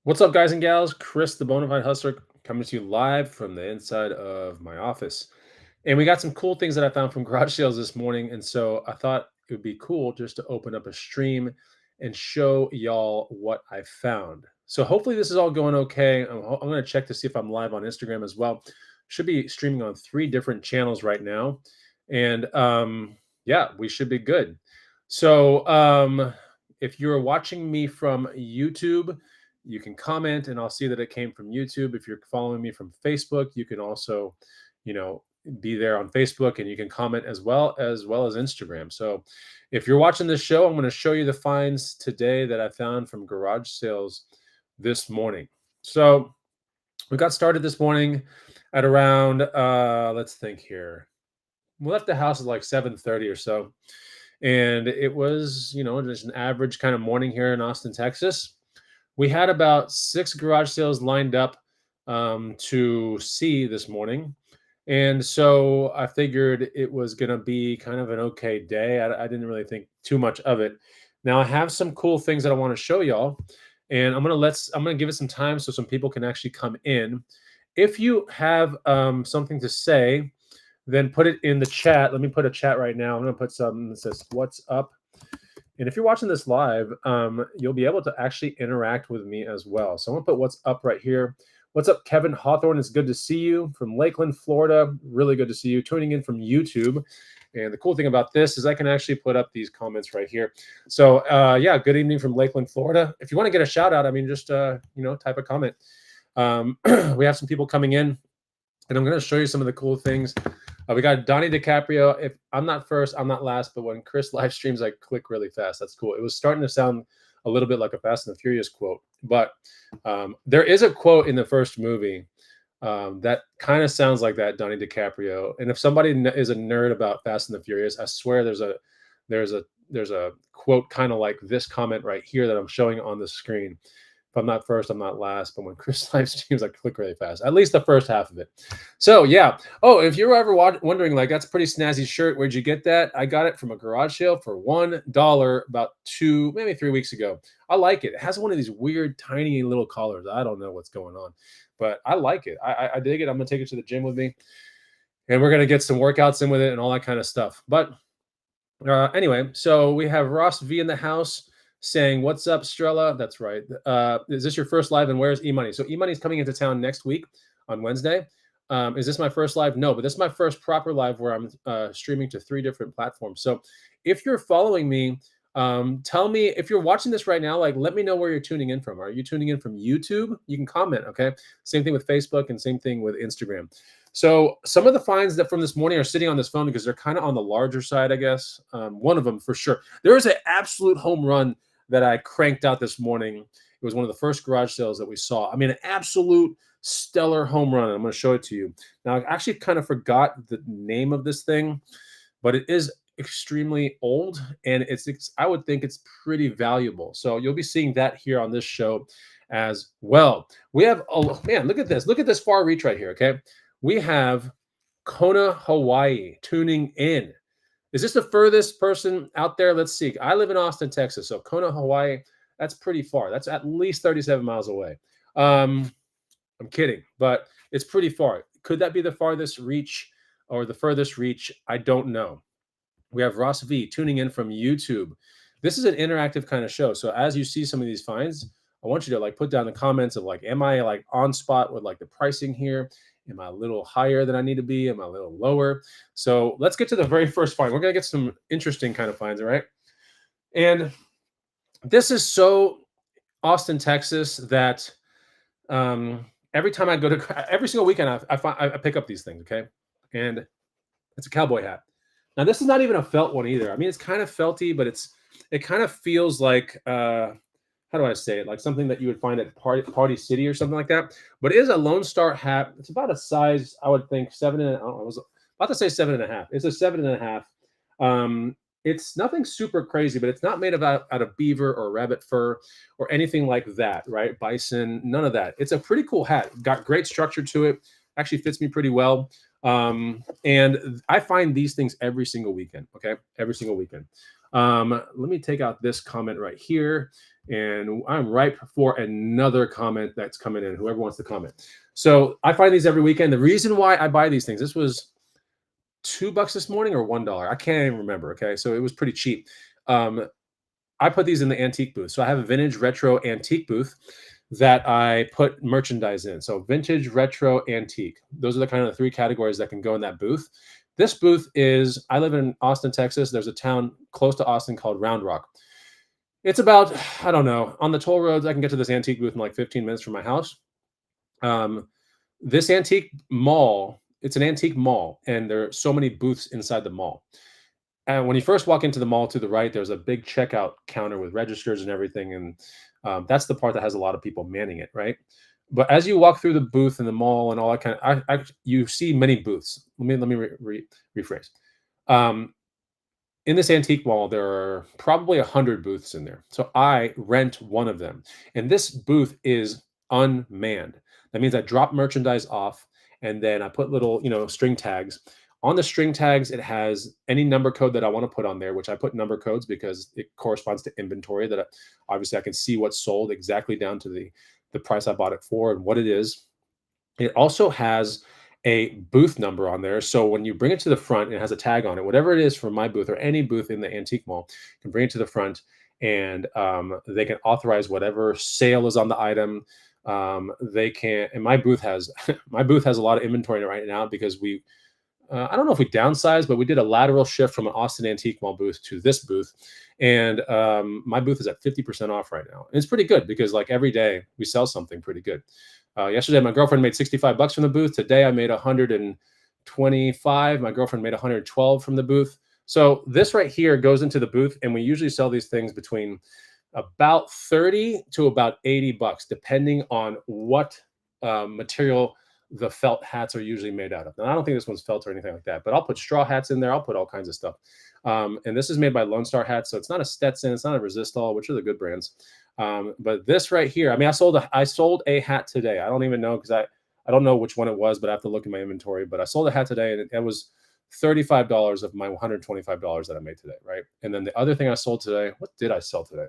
What's up, guys and gals? Chris, the Bonafide Hustler, coming to you live from the inside of my office. And we got some cool things that I found from garage sales this morning. And so I thought it would be cool just to open up a stream and show y'all what I found. So hopefully this is all going okay. I'm going to check to see if I'm live on Instagram as well. Should be streaming on 3 different channels right now. And yeah, we should be good. So if you're watching me from YouTube, you can comment and I'll see that it came from YouTube. If you're following me from Facebook, you can also, you know, be there on Facebook and you can comment as well as Instagram. So if you're watching this show, I'm going to show you the finds today that I found from garage sales this morning. So we got started this morning at around let's think here. We left the house at like 7:30 or so. And it was, just an average kind of morning here in Austin, Texas. We had about 6 garage sales lined up to see this morning. And so I figured it was going to be kind of an okay day. I didn't really think too much of it. Now I have some cool things that I want to show y'all, and I'm gonna give it some time so some people can actually come in. If you have something to say, then put it in the chat. Let me put a chat right now. I'm gonna put something that says "What's up?" And if you're watching this live, you'll be able to actually interact with me as well. So I'm gonna put "What's up?" right here. What's up, Kevin Hawthorne? It's good to see you from Lakeland, Florida. Really good to see you tuning in from YouTube. And the cool thing about this is I can actually put up these comments right here. So yeah, good evening from Lakeland, Florida. If you want to get a shout out, I mean, just type a comment. We have some people coming in, and I'm going to show you some of the cool things. We got Donnie DiCaprio. If I'm not first, I'm not last. But when Chris live streams, I click really fast. That's cool. It was starting to sound a little bit like a Fast and the Furious quote. But there is a quote in the first movie that kind of sounds like that, Donnie DiCaprio. And if somebody is a nerd about Fast and the Furious, I swear there's a quote kind of like this comment right here that I'm showing on the screen. If I'm not first, I'm not last. But when Chris live streams, I click really fast. At least the first half of it. So yeah. Oh, if you're ever wondering, like, that's a pretty snazzy shirt. Where'd you get that? I got it from a garage sale for $1 about 2, maybe 3 weeks ago. I like it. It has one of these weird, tiny little collars. I don't know what's going on, but I like it. I dig it. I'm gonna take it to the gym with me, and we're gonna get some workouts in with it and all that kind of stuff. But anyway, so we have Ross V in the house saying, "What's up, Strella?" That's right. Is this your first live? And where's E-Money? So E-Money is coming into town next week on Wednesday. Is this my first live? No, but this is my first proper live where I'm streaming to 3 different platforms. So if you're following me, tell me if you're watching this right now. Like, let me know where you're tuning in from. Are you tuning in from YouTube? You can comment. Okay. Same thing with Facebook and same thing with Instagram. So some of the finds that from this morning are sitting on this phone because they're kind of on the larger side, I guess. One of them for sure. There is an absolute home run that I cranked out this morning. It was one of the first garage sales that we saw. I mean, an absolute stellar home run. I'm going to show it to you. Now, I actually kind of forgot the name of this thing, but it is extremely old, and I would think it's pretty valuable. So you'll be seeing that here on this show as well. We have, oh man, look at this. Look at this far reach right here, okay? We have Kona, Hawaii tuning in. Is this the furthest person out there? Let's see. I live in Austin, Texas. So Kona, Hawaii, that's pretty far. That's at least 37 miles away. I'm kidding, but it's pretty far. Could that be the farthest reach or the furthest reach? I don't know. We have Ross V tuning in from YouTube. This is an interactive kind of show. So as you see some of these finds, I want you to like put down the comments of like, am I like on spot with like the pricing here? Am I a little higher than I need to be? Am I a little lower? So let's get to the very first find. We're going to get some interesting kind of finds, all right? And this is so Austin, Texas that every time I go to, every single weekend, I pick up these things, okay? And it's a cowboy hat. Now, this is not even a felt one either. I mean, it's kind of felty, but it kind of feels like how do I say it? Like something that you would find at Party City or something like that. But it is a Lone Star hat. It's about a size, I would think, I was about to say 7.5. It's a 7.5. It's nothing super crazy, but it's not made out of beaver or rabbit fur or anything like that, right? Bison, none of that. It's a pretty cool hat. Got great structure to it. Actually fits me pretty well. And I find these things every single weekend, okay? Every single weekend. Let me take out this comment right here. And I'm ripe for another comment that's coming in, whoever wants to comment. So I find these every weekend. The reason why I buy these things, this was $2 this morning or $1. I can't even remember. Okay. So it was pretty cheap. Um, I put these in the antique booth. So I have a vintage retro antique booth that I put merchandise in. So vintage, retro, antique. Those are the kind of the three categories that can go in that booth. This booth is, I live in Austin, Texas. There's a town close to Austin called Round Rock. It's about, I don't know, on the toll roads, I can get to this antique booth in like 15 minutes from my house. Um, this antique mall, it's an antique mall, and there are so many booths inside the mall. And when you first walk into the mall to the right, there's a big checkout counter with registers and everything, and that's the part that has a lot of people manning it, right? But as you walk through the booth in the mall and all that kind of, you see many booths. Let me rephrase. Um, in this antique mall, there are probably 100 booths in there. So I rent one of them. And this booth is unmanned. That means I drop merchandise off and then I put little, string tags. On the string tags, it has any number code that I want to put on there, which I put number codes because it corresponds to inventory obviously I can see what's sold exactly down to the price I bought it for and what it is. It also has a booth number on there. So when you bring it to the front, it has a tag on it. Whatever it is for my booth or any booth in the antique mall, you can bring it to the front and they can authorize whatever sale is on the item. They can, and my booth has my booth has a lot of inventory right now because I don't know if we downsized, but we did a lateral shift from an Austin Antique Mall booth to this booth. And my booth is at 50% off right now. And it's pretty good because like every day we sell something pretty good. Yesterday, my girlfriend made $65 from the booth. Today I made 125. My girlfriend made 112 from the booth. So this right here goes into the booth, and we usually sell these things between about 30 to about $80, depending on what material the felt hats are usually made out of. Now, I don't think this one's felt or anything like that, but I'll put straw hats in there. I'll put all kinds of stuff. And this is made by Lone Star Hats, so it's not a Stetson, it's not a Resistol, which are the good brands. But this right here, I mean, I sold a hat today. I don't even know because I don't know which one it was, but I have to look in my inventory. But I sold a hat today, and it was $35 of my $125 that I made today, right? And then the other thing I sold today, what did I sell today?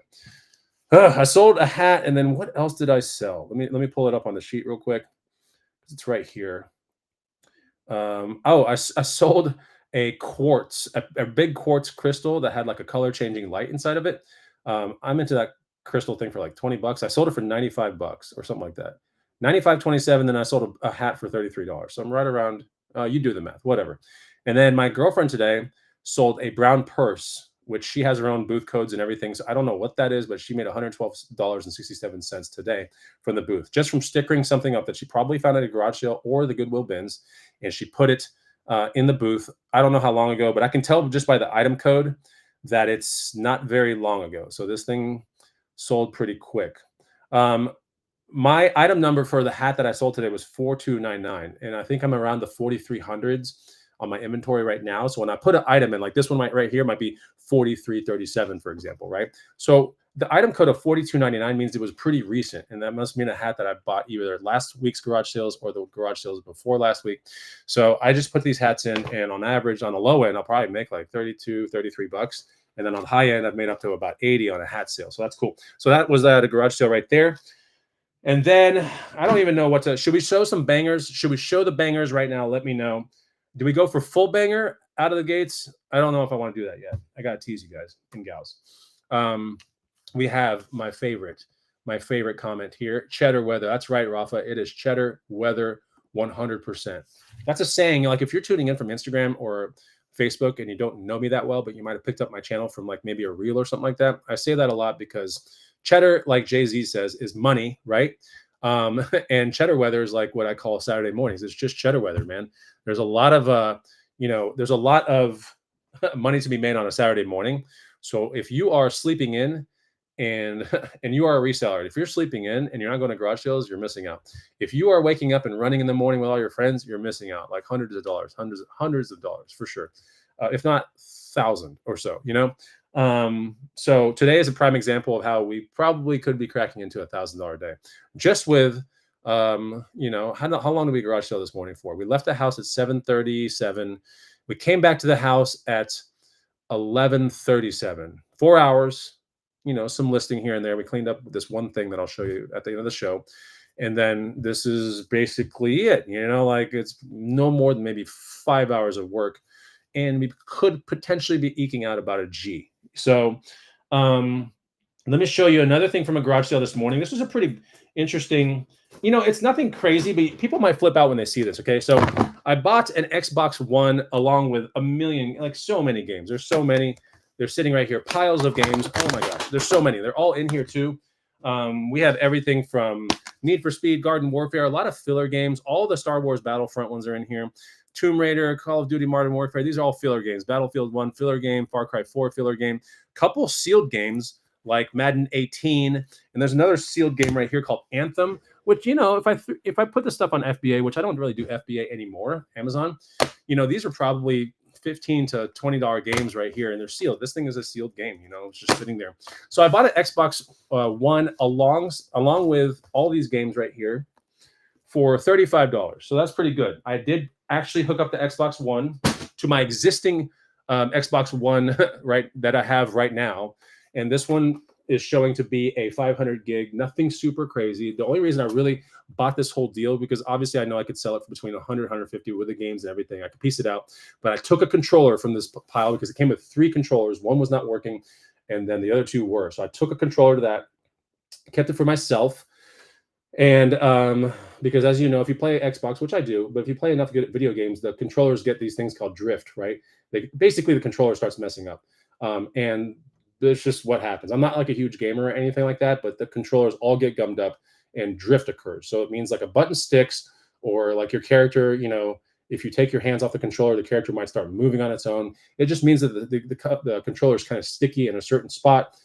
I sold a hat, and then what else did I sell? Let me pull it up on the sheet real quick. It's right here. I sold a quartz, a big quartz crystal that had like a color changing light inside of it. I'm into that crystal thing for like $20. I sold it for $95 or something like that. 95.27. Then I sold a hat for $33. So I'm right around, you do the math, whatever. And then my girlfriend today sold a brown purse, which she has her own booth codes and everything. So I don't know what that is, but she made $112.67 today from the booth, just from stickering something up that she probably found at a garage sale or the Goodwill bins. And she put it in the booth. I don't know how long ago, but I can tell just by the item code that it's not very long ago. So this thing sold pretty quick. My item number for the hat that I sold today was 4299, and I think I'm around the 4300s on my inventory right now. So when I put an item in, like this one right here might be 4337, for example, right? So the item code of 4299 means it was pretty recent, and that must mean a hat that I bought either last week's garage sales or the garage sales before last week. So I just put these hats in, and on average, on the low end, I'll probably make like 32, $33. And then on the high end, I've made up to about 80 on a hat sale. So that's cool. So that was at a garage sale right there. And then I don't even know should we show some bangers? Should we show the bangers right now? Let me know. Do we go for full banger out of the gates? I don't know if I want to do that yet. I got to tease you guys and gals. We have my favorite comment here. Cheddar weather. That's right, Rafa. It is cheddar weather 100%. That's a saying, like if you're tuning in from Instagram or Facebook and you don't know me that well, but you might have picked up my channel from like maybe a reel or something like that. I say that a lot because cheddar, like Jay-Z says, is money, right? And cheddar weather is like what I call Saturday mornings. It's just cheddar weather, man. There's a lot of, there's a lot of money to be made on a Saturday morning. So if you are sleeping in and you are a reseller, if you're sleeping in and you're not going to garage sales, you're missing out. If you are waking up and running in the morning with all your friends, you're missing out like hundreds of dollars for sure. If not thousand or so, so today is a prime example of how we probably could be cracking into $1,000 day just with, how long did we garage sale this morning for? We left the house at 7:37. We came back to the house at 11:37. 4 hours, some listing here and there. We cleaned up this one thing that I'll show you at the end of the show. And then this is basically it, like it's no more than maybe 5 hours of work. And we could potentially be eking out about a G. So um, let me show you another thing from a garage sale this morning. This was a pretty interesting, it's nothing crazy, but people might flip out when they see this. Okay. So I bought an Xbox One along with a million, like so many games. There's so many. They're sitting right here, piles of games. Oh my gosh, there's so many. They're all in here too. We have everything from Need for Speed, Garden Warfare, a lot of filler games. All the Star Wars Battlefront ones are in here. Tomb Raider, Call of Duty, Modern Warfare. These are all filler games. Battlefield 1 filler game, Far Cry 4 filler game. Couple sealed games like Madden 18, and there's another sealed game right here called Anthem, which if I put this stuff on FBA, which I don't really do FBA anymore, Amazon, these are probably $15 to $20 games right here, and they're sealed. This thing is a sealed game, it's just sitting there. So I bought an Xbox One along with all these games right here for $35. So that's pretty good. I did actually hook up the Xbox One to my existing Xbox One right that I have right now. And this one is showing to be a 500 gig, nothing super crazy. The only reason I really bought this whole deal, because obviously I know I could sell it for between 100, 150 with the games and everything. I could piece it out, but I took a controller from this pile because it came with 3 controllers. One was not working, and then the other 2 were. So I took a controller to that, kept it for myself. And because as you know, if you play Xbox, which I do, but if you play enough video games, the controllers get these things called drift, right? Basically the controller starts messing up. And that's just what happens. I'm not like a huge gamer or anything like that, but the controllers all get gummed up and drift occurs. So it means like a button sticks, or like your character, if you take your hands off the controller, the character might start moving on its own. It just means that the controller is kind of sticky in a certain spot.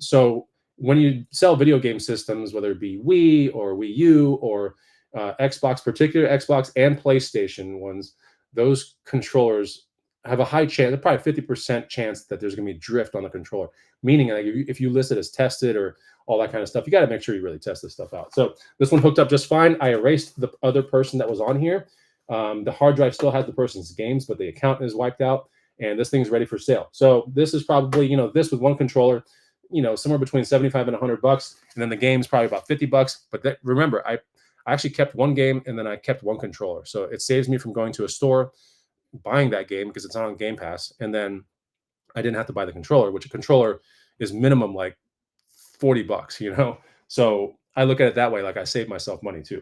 So when you sell video game systems, whether it be Wii or Wii U or Xbox, particular Xbox and PlayStation ones, those controllers have a high chance, probably 50% chance that there's going to be drift on the controller. Meaning, like if you list it as tested or all that kind of stuff, you got to make sure you really test this stuff out. So this one hooked up just fine. I erased the other person that was on here. The hard drive still has the person's games, but the account is wiped out, and this thing's ready for sale. So this is probably, this with one controller, somewhere between 75 and $100, and then the game's probably about $50. But remember, I actually kept one game and then I kept one controller, so it saves me from going to a store buying that game because it's not on Game Pass, and then I didn't have to buy the controller, which a controller is minimum like $40. So I look at it that way, like I saved myself money too.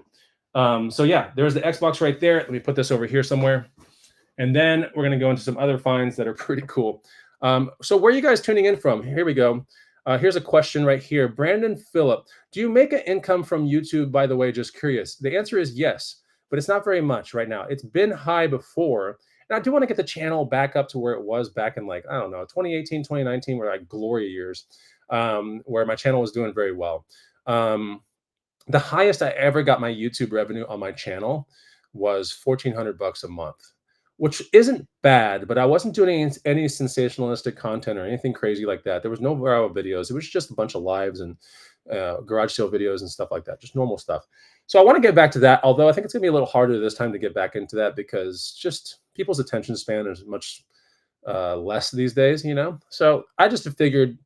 So yeah, there's the Xbox right there. Let me put this over here somewhere, and then we're going to go into some other finds that are pretty cool. So where are you guys tuning in from? Here we go. Here's a question right here. Brandon Phillip, do you make an income from YouTube, by the way? Just curious. The answer is yes, but it's not very much right now. It's been high before. And I do want to get the channel back up to where it was back in, like, I don't know, 2018, 2019 were like glory years, where my channel was doing very well. The highest I ever got my YouTube revenue on my channel was $1,400 a month, which isn't bad, but I wasn't doing any sensationalistic content or anything crazy like that. There was no viral videos. It was just a bunch of lives and garage sale videos and stuff like that, just normal stuff. So I want to get back to that, although I think it's going to be a little harder this time to get back into that because just people's attention span is much less these days, So I just figured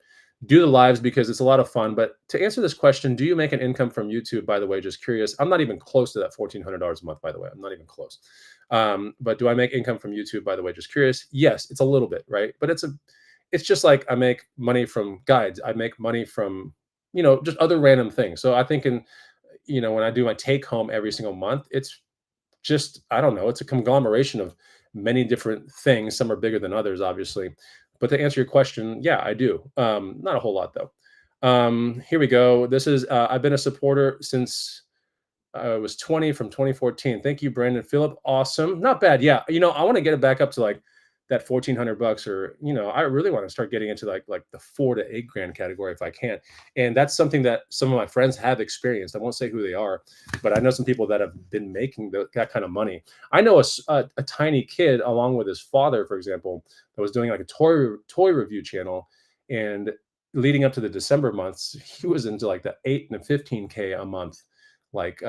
do the lives because it's a lot of fun. But to answer this question, do you make an income from YouTube, by the way? Just curious. I'm not even close to that $1,400 a month, by the way. I'm not even close. But do I make income from YouTube, by the way? Just curious. Yes, it's a little bit, right? But it's just like I make money from guides. I make money from, just other random things. So I think when I do my take home every single month, it's just, I don't know, it's a conglomeration of many different things. Some are bigger than others, obviously. But to answer your question, yeah, I do. Not a whole lot though. Here we go. This is, I've been a supporter since I was 20 from 2014. Thank you, Brandon Phillip. Awesome. Not bad. Yeah. I want to get it back up to like that $1,400 or, I really want to start getting into like the 4 to 8 grand category if I can. And that's something that some of my friends have experienced. I won't say who they are, but I know some people that have been making that kind of money. I know a tiny kid along with his father, for example, that was doing like a toy review channel, and leading up to the December months, he was into like the 8 and 15K a month, like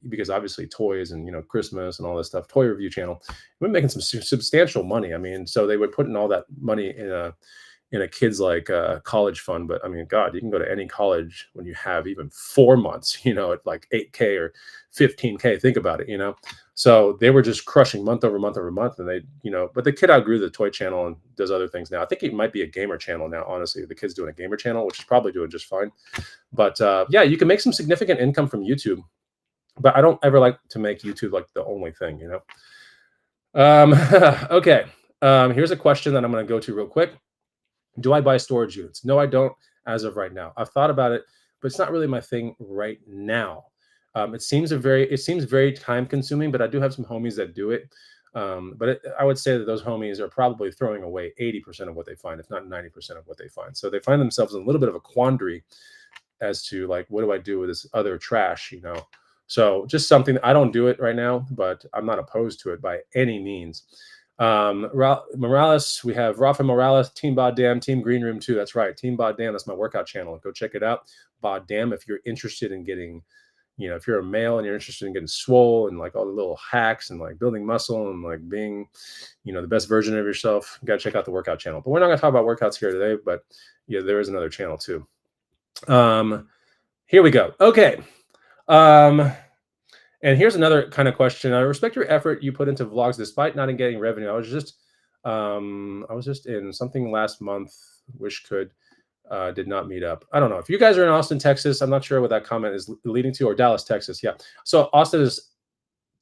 because obviously toys and Christmas and all this stuff, toy review channel. We're making some substantial money. I mean, so they would put in all that money in a kid's like college fund. But I mean, God, you can go to any college when you have even 4 months, at like 8K or 15K. Think about it. So they were just crushing month over month over month. And but the kid outgrew the toy channel and does other things now. I think it might be a gamer channel now, honestly. The kid's doing a gamer channel, which is probably doing just fine. But yeah, you can make some significant income from YouTube. But I don't ever like to make YouTube like the only thing. Okay. Here's a question that I'm going to go to real quick. Do I buy storage units? No, I don't as of right now. I've thought about it, but it's not really my thing right now. It seems very time consuming, but I do have some homies that do it. I would say that those homies are probably throwing away 80% of what they find, if not 90% of what they find. So they find themselves in a little bit of a quandary as to like, what do I do with this other trash? So just something. I don't do it right now, but I'm not opposed to it by any means. Morales, we have Rafa Morales, Team Bod Dam, Team Green Room 2. That's right, Team Bod Dam. That's my workout channel. Go check it out. Bod Dam, if you're interested in getting, if you're a male and you're interested in getting swole and like all the little hacks and like building muscle and like being, the best version of yourself, you gotta check out the workout channel. But we're not gonna talk about workouts here today, but yeah, there is another channel too. Here we go. Okay. And here's another kind of question. I respect your effort you put into vlogs despite not getting revenue. I was just in something last month, wish could, did not meet up. I don't know. If you guys are in Austin, Texas, I'm not sure what that comment is leading to, or Dallas, Texas. Yeah. So Austin is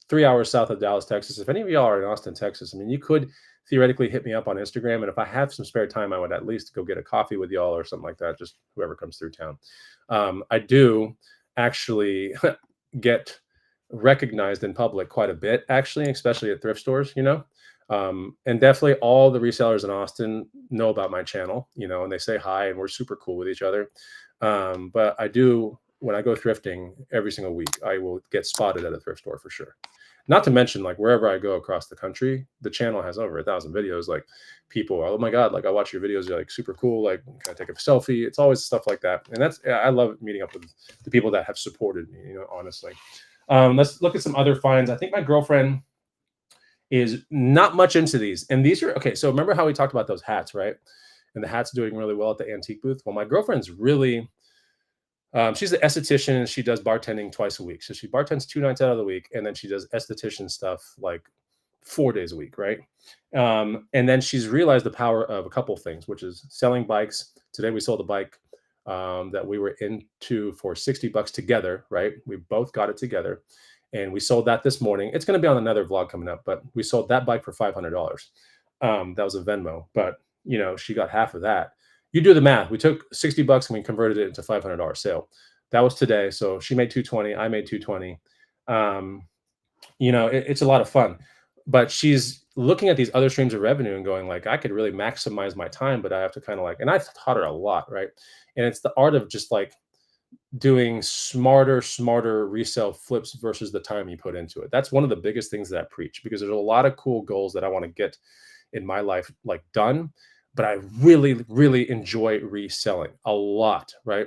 3 hours south of Dallas, Texas. If any of y'all are in Austin, Texas, I mean, you could theoretically hit me up on Instagram. And if I have some spare time, I would at least go get a coffee with y'all or something like that. Just whoever comes through town. I do actually get recognized in public quite a bit, actually, especially at thrift stores, and definitely all the resellers in Austin know about my channel, and they say hi and we're super cool with each other. But I do, when I go thrifting every single week, I will get spotted at a thrift store for sure. Not to mention, like, wherever I go across the country, the channel has over 1,000 videos. Like, people are, oh my God, like, I watch your videos, you're like super cool. Like, can I take a selfie? It's always stuff like that. And I love meeting up with the people that have supported me, honestly. Let's look at some other finds. I think my girlfriend is not much into these. And these are, okay, so remember how we talked about those hats, right? And the hats doing really well at the antique booth. Well, my girlfriend's really, she's an esthetician and she does bartending twice a week. So she bartends 2 nights out of the week, and then she does esthetician stuff like 4 days a week, right? And then she's realized the power of a couple things, which is selling bikes. Today we sold a bike that we were into for $60 together, right? We both got it together, and we sold that this morning. It's going to be on another vlog coming up, but we sold that bike for $500. That was a Venmo, but she got half of that. You do the math. We took $60 and we converted it into $500 sale. That was today. So she made 220. I made 220. It's a lot of fun, but she's looking at these other streams of revenue and going like, I could really maximize my time, but I have to kind of like, and I've taught her a lot, right? And it's the art of just like doing smarter resale flips versus the time you put into it. That's one of the biggest things that I preach, because there's a lot of cool goals that I want to get in my life like done, but I really enjoy reselling a lot, right?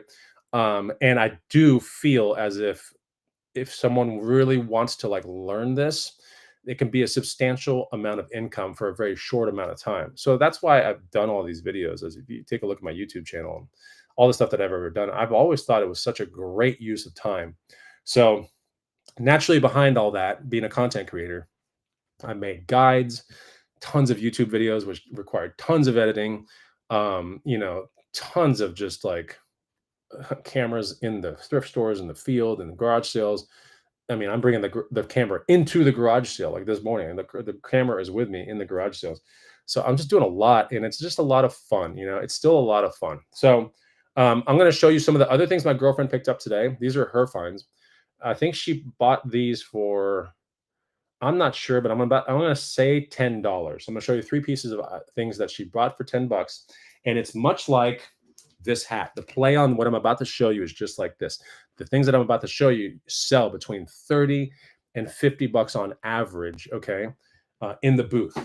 And I do feel as if someone really wants to like learn this, it can be a substantial amount of income for a very short amount of time. So that's why I've done all these videos. As if you take a look at my YouTube channel and all the stuff that I've ever done, I've always thought it was such a great use of time. So naturally behind all that, being a content creator, I made guides, tons of YouTube videos, which required tons of editing, tons of just like cameras in the thrift stores, in the field, and the garage sales. I mean, I'm bringing the camera into the garage sale like this morning, and the camera is with me in the garage sales. So I'm just doing a lot, and it's just a lot of fun. It's still a lot of fun. So I'm going to show you some of the other things my girlfriend picked up today. These are her finds. I think she bought these for, I'm not sure, but I'm going to say $10. I'm going to show you 3 pieces of things that she bought for $10, and it's much like this hat. The play on what I'm about to show you is just like this. The things that I'm about to show you sell between 30 and $50 on average, okay, in the booth.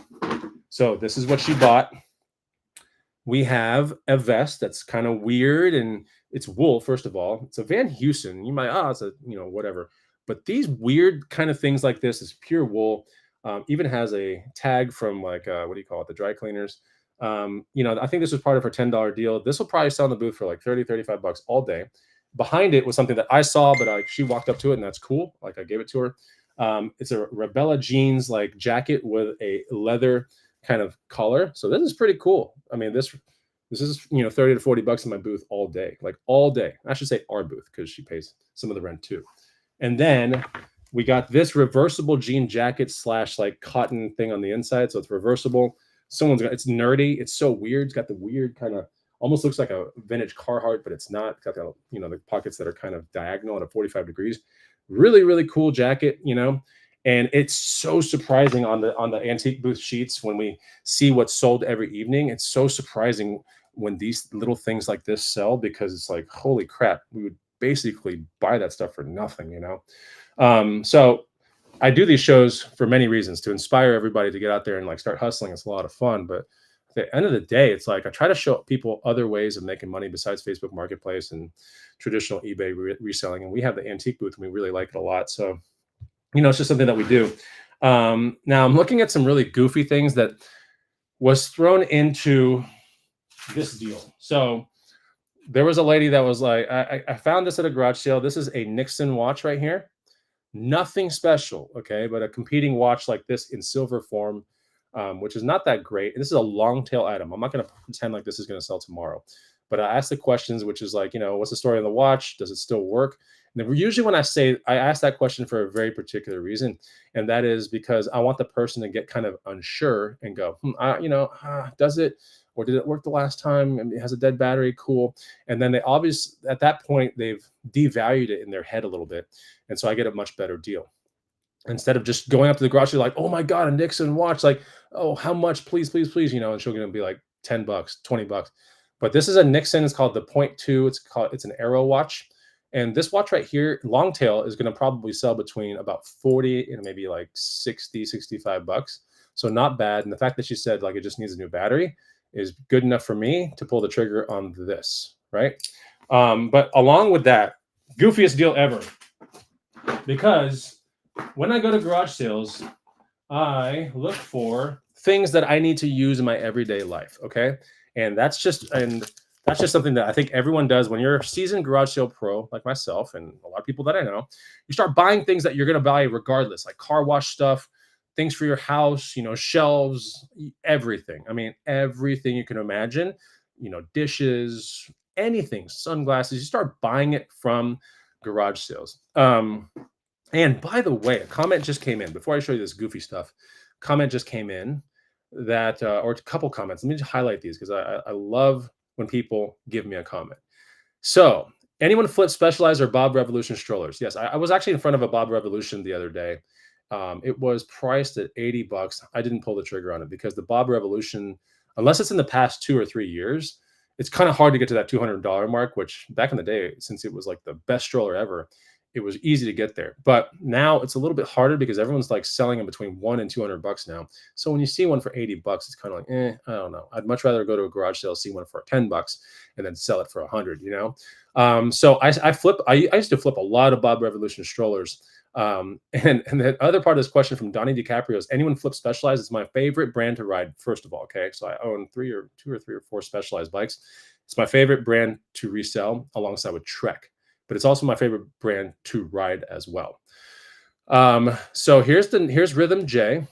So this is what she bought. We have a vest that's kind of weird, and it's wool. First of all, it's a Van Heusen. You might, it's a, whatever. But these weird kind of things like this is pure wool. Even has a tag from like what do you call it, the dry cleaners. I think this was part of her $10 deal. This will probably sell in the booth for like 30, 35 bucks all day. Behind it was something that I saw, but she walked up to it, and that's cool. Like I gave it to her. It's a Rebella jeans like jacket with a leather kind of collar. So this is pretty cool. I mean, this is 30 to 40 bucks in my booth all day, like all day. I should say our booth because she pays some of the rent too. And then we got this reversible jean jacket slash like cotton thing on the inside. So it's reversible. It's nerdy. It's so weird. It's got the weird kind of, almost looks like a vintage Carhartt, but it's not. It's got the pockets that are kind of diagonal at 45 degrees. Really, really cool jacket. And it's so surprising on the antique booth sheets when we see what's sold every evening. It's so surprising when these little things like this sell, because it's like, holy crap, we would basically buy that stuff for nothing. So I do these shows for many reasons, to inspire everybody to get out there and like start hustling. It's a lot of fun, but at the end of the day, it's like I try to show people other ways of making money besides Facebook Marketplace and traditional eBay reselling. And we have the antique booth, and we really like it a lot. So it's just something that we do. Now I'm looking at some really goofy things that was thrown into this deal. So there was a lady that was like, I found this at a garage sale. This is a Nixon watch right here. Nothing special, okay, but a competing watch like this in silver form, which is not that great. And this is a long tail item. I'm not going to pretend like this is going to sell tomorrow, but I asked the questions, which is like, what's the story on the watch? Does it still work? And then usually when I ask that question for a very particular reason, and that is because I want the person to get kind of unsure and go, does it, or did it work the last time? And it has a dead battery, cool. And then at that point, they've devalued it in their head a little bit. And so I get a much better deal. Instead of just going up to the garage, you're like, oh my God, a Nixon watch. Like, oh, how much? Please, please, please. And she'll gonna be like 10 bucks, 20 bucks. But this is a Nixon. It's called the Point 2. It's an Arrow watch. And this watch right here, long tail, is going to probably sell between about 40 and maybe like 60, 65 bucks. So not bad. And the fact that she said like it just needs a new battery is good enough for me to pull the trigger on this, right? But along with that, goofiest deal ever. Because when I go to garage sales, I look for things that I need to use in my everyday life, okay? And that's just something that I think everyone does when you're a seasoned garage sale pro like myself and a lot of people that I know. You start buying things that you're going to buy regardless, like car wash stuff, things for your house, shelves, everything. I mean, everything you can imagine, dishes, anything, sunglasses. You start buying it from garage sales. And by the way, a comment just came in before I show you this goofy stuff. Comment just came in that, or a couple comments. Let me just highlight these because I love when people give me a comment. So, anyone flip Specialized or Bob Revolution strollers? Yes, I was actually in front of a Bob Revolution the other day. It was priced at 80 bucks. I didn't pull the trigger on it because the Bob Revolution, unless it's in the past 2 or 3 years, it's kind of hard to get to that $200 mark, which back in the day, since it was like the best stroller ever, it was easy to get there. But now it's a little bit harder because everyone's like selling them between 1 and 200 bucks now. So when you see one for 80 bucks, it's kind of like, I don't know. I'd much rather go to a garage sale, see one for 10 bucks and then sell it for 100. So I used to flip a lot of Bob Revolution strollers. And the other part of this question from Donnie DiCaprio is, anyone flip Specialized? It's my favorite brand to ride, first of all. Okay. So I own 2 or 3 or 4 Specialized bikes. It's my favorite brand to resell alongside with Trek, but it's also my favorite brand to ride as well. So here's Rhythm J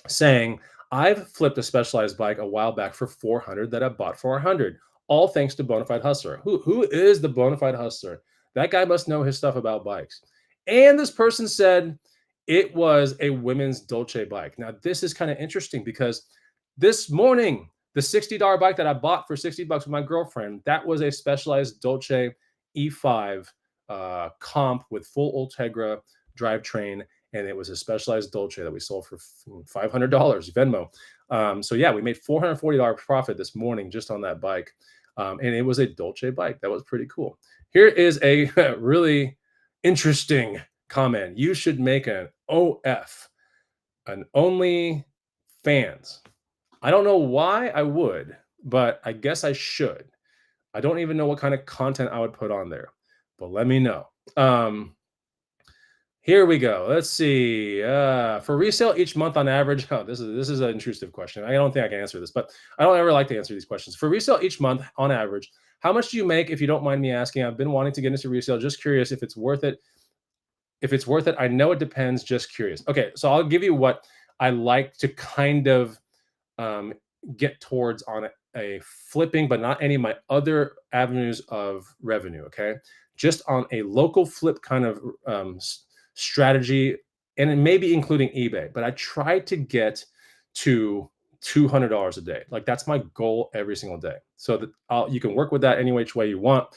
saying, I've flipped a Specialized bike a while back for 400 that I bought for 100. All thanks to Bonafide Hustler. Who is the Bonafide Hustler? That guy must know his stuff about bikes. And this person said it was a women's Dolce bike. Now, this is kind of interesting because this morning, the $60 bike that I bought for 60 bucks with my girlfriend, that was a Specialized Dolce E5 comp with full Ultegra drivetrain, and it was a Specialized Dolce that we sold for $500 Venmo. So yeah, we made $440 profit this morning just on that bike, and it was a Dolce bike. That was pretty cool. Here is a really interesting comment. You should make an OF, an Only Fans. I don't know why I would, but I guess I should. I don't even know what kind of content I would put on there, but let me know. Here we go. Let's see. For resale each month on average. Oh, this is an intrusive question. I don't think I can answer this, but I don't ever like to answer these questions. For resale each month on average, how much do you make if you don't mind me asking? I've been wanting to get into resale. Just curious if it's worth it. If it's worth it, I know it depends. Just curious. Okay, so I'll give you what I like to kind of um, get towards on a flipping, but not any of my other avenues of revenue. Okay, just on a local flip kind of strategy, and it may be including eBay. But I try to get to $200 a day. Like that's my goal every single day. So that you can work with that any which way you want.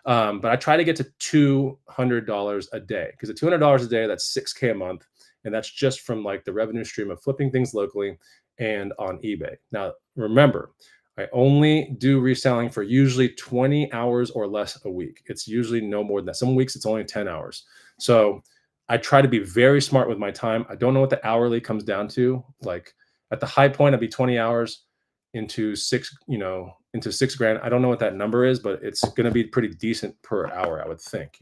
But I try to get to $200 a day because at $200 a day, that's 6K a month. And that's just from like the revenue stream of flipping things locally and on eBay. Now, remember, I only do reselling for usually 20 hours or less a week. It's usually no more than that. Some weeks it's only 10 hours. So I try to be very smart with my time. I don't know what the hourly comes down to. Like at the high point, I'd be 20 hours into into 6 grand. I don't know what that number is, but it's going to be pretty decent per hour, I would think.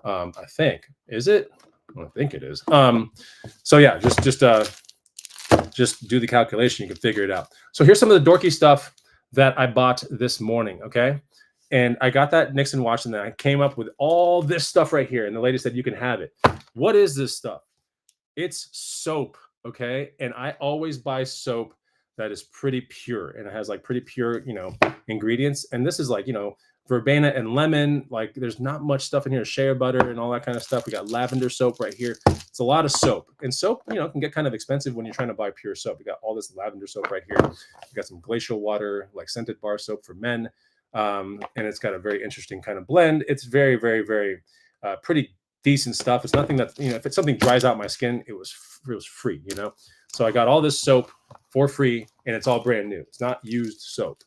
I think, is it? I don't think it is. So yeah, just do the calculation. You can figure it out. So here's some of the dorky stuff that I bought this morning. Okay. And I got that Nixon watch, and then I came up with all this stuff right here. And the lady said, you can have it. What is this stuff? It's soap. Okay. And I always buy soap that is pretty pure, and it has like pretty pure, ingredients. And this is like, verbena and lemon. Like there's not much stuff in here, shea butter and all that kind of stuff. We got lavender soap right here. It's a lot of soap, and soap, can get kind of expensive when you're trying to buy pure soap. We got all this lavender soap right here. We got some glacial water, like scented bar soap for men. And it's got a very interesting kind of blend. It's very, very, very pretty decent stuff. It's nothing that, if it's something dries out my skin, it was free. So I got all this soap for free, and it's all brand new. It's not used soap.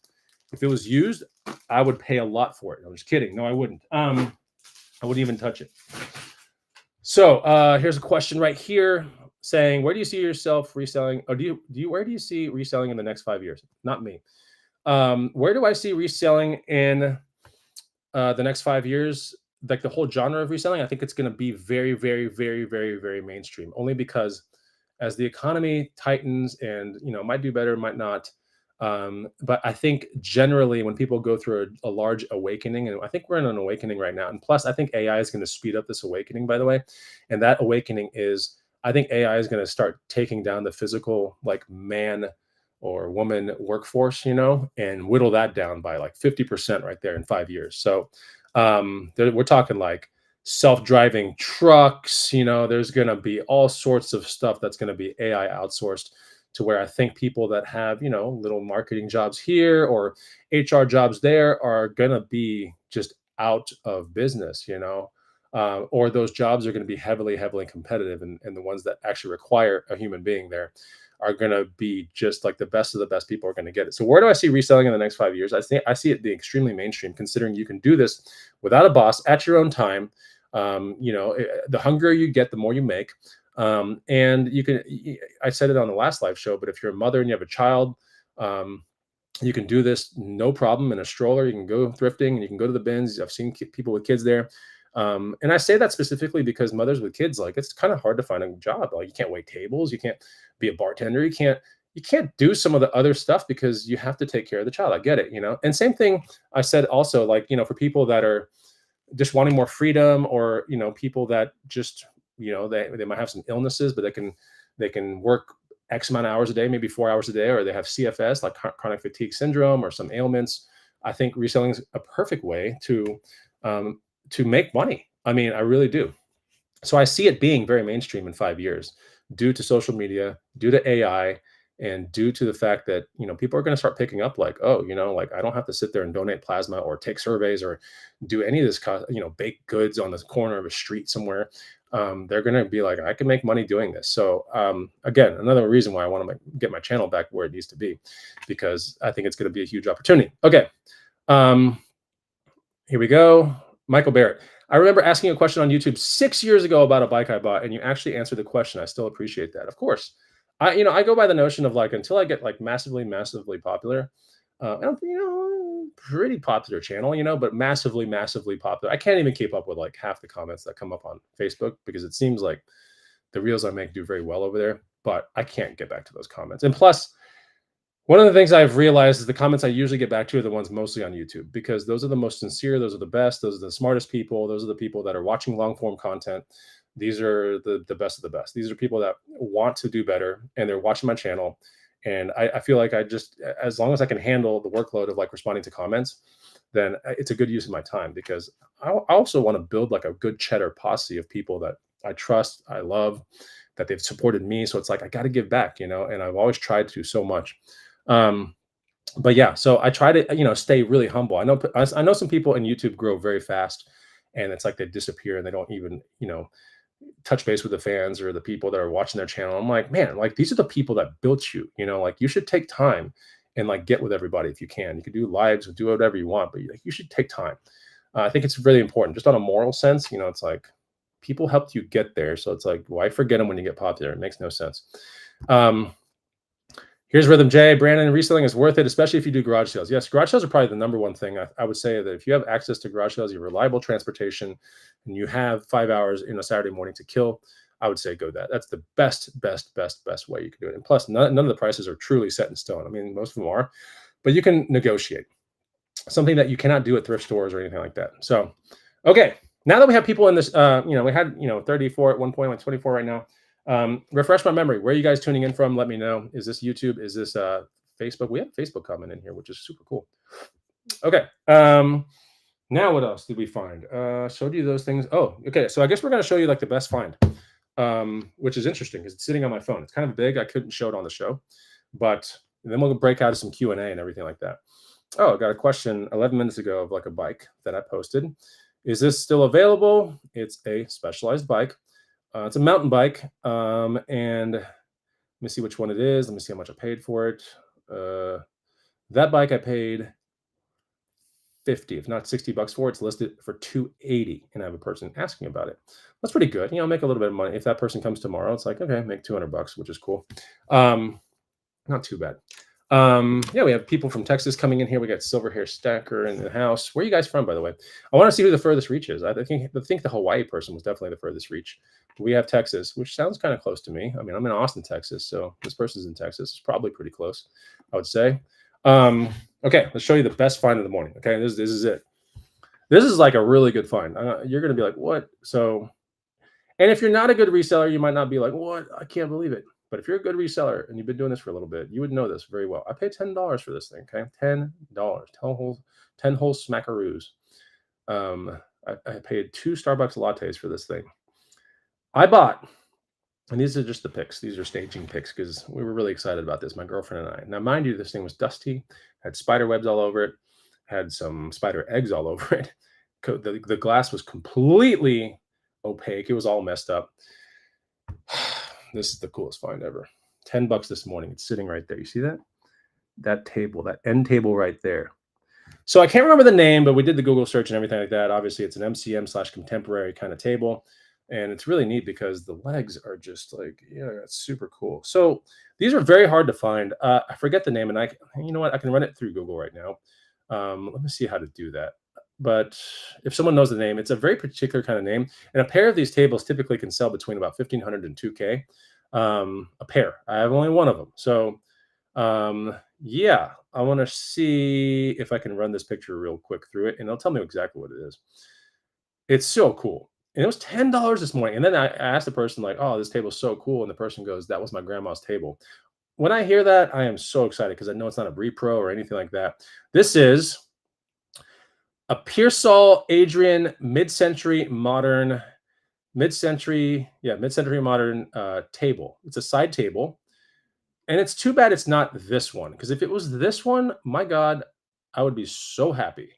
If it was used, I would pay a lot for it. I'm just kidding. No, I wouldn't. I wouldn't even touch it. So here's a question right here saying, where do you see yourself reselling? Or where do you see reselling in the next 5 years? Not me. Where do I see reselling in the next 5 years? Like the whole genre of reselling, I think it's going to be very, very, very, very, very mainstream. Only because as the economy tightens, and might do better, might not. But I think generally when people go through a large awakening, and I think we're in an awakening right now, and plus I think AI is going to speed up this awakening, by the way. And that awakening is, I think AI is going to start taking down the physical, like man or woman workforce, and whittle that down by like 50% right there in 5 years. So we're talking like self-driving trucks. There's going to be all sorts of stuff that's going to be AI outsourced, to where I think people that have, little marketing jobs here or HR jobs there are going to be just out of business, or those jobs are going to be heavily, heavily competitive. And the ones that actually require a human being there are going to be just like the best of the best people are going to get it. So where do I see reselling in the next 5 years? I see it being extremely mainstream, considering you can do this without a boss at your own time. The hungrier you get, the more you make. And I said it on the last live show, but if you're a mother and you have a child, you can do this no problem in a stroller. You can go thrifting and you can go to the bins. I've seen people with kids there. And I say that specifically because mothers with kids, like, it's kind of hard to find a job. Like, you can't wait tables. You can't be a bartender. You can't do some of the other stuff because you have to take care of the child. I get it, and same thing I said also, like, for people that are just wanting more freedom, or, people that just, they might have some illnesses, but they can work X amount of hours a day, maybe 4 hours a day, or they have CFS, like chronic fatigue syndrome, or some ailments. I think reselling is a perfect way to make money. I mean, I really do. So I see it being very mainstream in 5 years, due to social media, due to AI, and due to the fact that, people are going to start picking up, like, oh, like, I don't have to sit there and donate plasma or take surveys or do any of this, baked goods on the corner of a street somewhere. They're going to be like, I can make money doing this. So again, another reason why I want to get my channel back where it needs to be, because I think it's going to be a huge opportunity. Okay. Here we go. Michael Barrett. I remember asking a question on YouTube 6 years ago about a bike I bought, and you actually answered the question. I still appreciate that. Of course. I go by the notion of, like, until I get like massively, massively popular, And, pretty popular channel, but massively, massively popular. I can't even keep up with like half the comments that come up on Facebook because it seems like the reels I make do very well over there, but I can't get back to those comments. And plus, one of the things I've realized is the comments I usually get back to are the ones mostly on YouTube because those are the most sincere, those are the best, those are the smartest people, those are the people that are watching long form content. These are the best of the best. These are people that want to do better and they're watching my channel. And I feel like as long as I can handle the workload of like responding to comments, then it's a good use of my time because I also want to build like a good cheddar posse of people that I trust, I love, that they've supported me. So it's like I got to give back, and I've always tried to so much. Um, but yeah, so I try to stay really humble. I know some people in YouTube grow very fast, and it's like they disappear and they don't even touch base with the fans or the people that are watching their channel. I'm like, man, like these are the people that built you. Like you should take time and like get with everybody if you can. You could do lives or do whatever you want, but like you should take time. I think it's really important, just on a moral sense. It's like people helped you get there, so it's like why forget them when you get popular? It makes no sense. Um, Here's Rhythm J. Brandon, reselling is worth it, especially if you do garage sales. Yes, garage sales are probably the number one thing. I would say that if you have access to garage sales, you have reliable transportation, and you have 5 hours in a Saturday morning to kill, I would say go that. That's the best, best, best, best way you can do it. And plus, none of the prices are truly set in stone. I mean, most of them are, but you can negotiate. Something that you cannot do at thrift stores or anything like that. So, okay, now that we have people in this, we had 34 at one point, like 24 right now. Refresh my memory. Where are you guys tuning in from? Let me know. Is this YouTube? Is this Facebook? We have Facebook comment in here, which is super cool. Okay. Now what else did we find? Showed you those things. Oh, okay. So I guess we're gonna show you like the best find, which is interesting because it's sitting on my phone. It's kind of big. I couldn't show it on the show, but then we'll break out of some Q&A and everything like that. Oh, I got a question 11 minutes ago of like a bike that I posted. Is this still available? It's a specialized bike. It's a mountain bike. And let me see which one it is. Let me see how much I paid for it. That bike I paid 50, if not 60 bucks for it. It's listed for 280. And I have a person asking about it. That's pretty good. Make a little bit of money. If that person comes tomorrow, it's like, okay, make 200 bucks, which is cool. Not too bad. Yeah, we have people from Texas coming in here. We got Silver Hair Stacker in the house. Where are you guys from, by the way? I want to see who the furthest reach is. I think the Hawaii person was definitely the furthest reach. We have Texas, which sounds kind of close to me. I mean, I'm in Austin, Texas, so this person's in Texas. It's probably pretty close, I would say. Okay, let's show you the best find of the morning. Okay, this is it. This is like a really good find. You're gonna be like, what? So, and if you're not a good reseller, you might not be like, what? I can't believe it. But if you're a good reseller and you've been doing this for a little bit, you would know this very well. I paid $10 for this thing. Okay, $10, 10 whole smackaroos. I paid 2 Starbucks lattes for this thing. I bought, and these are just the pics. These are staging pics because we were really excited about this, my girlfriend and I. Now, mind you, this thing was dusty, had spider webs all over it, had some spider eggs all over it. The glass was completely opaque. It was all messed up. This is the coolest find ever. $10 this morning. It's sitting right there. You see that? That table, that end table right there. So I can't remember the name, but we did the Google search and everything like that. Obviously, it's an MCM/contemporary kind of table. And it's really neat because the legs are just like, it's super cool. So these are very hard to find. I forget the name, and you know what? I can run it through Google right now. Let me see how to do that. But if someone knows the name, it's a very particular kind of name. And a pair of these tables typically can sell between about 1,500 and 2K a pair. I have only one of them. So yeah, I want to see if I can run this picture real quick through it, and it'll tell me exactly what it is. It's so cool. And it was $10 this morning. And then I asked the person, like, oh, this table's so cool. And the person goes, that was my grandma's table. When I hear that, I am so excited because I know it's not a repro or anything like that. This is a Pearsall Adrian mid-century modern table. It's a side table. And it's too bad it's not this one, because if it was this one, my God, I would be so happy.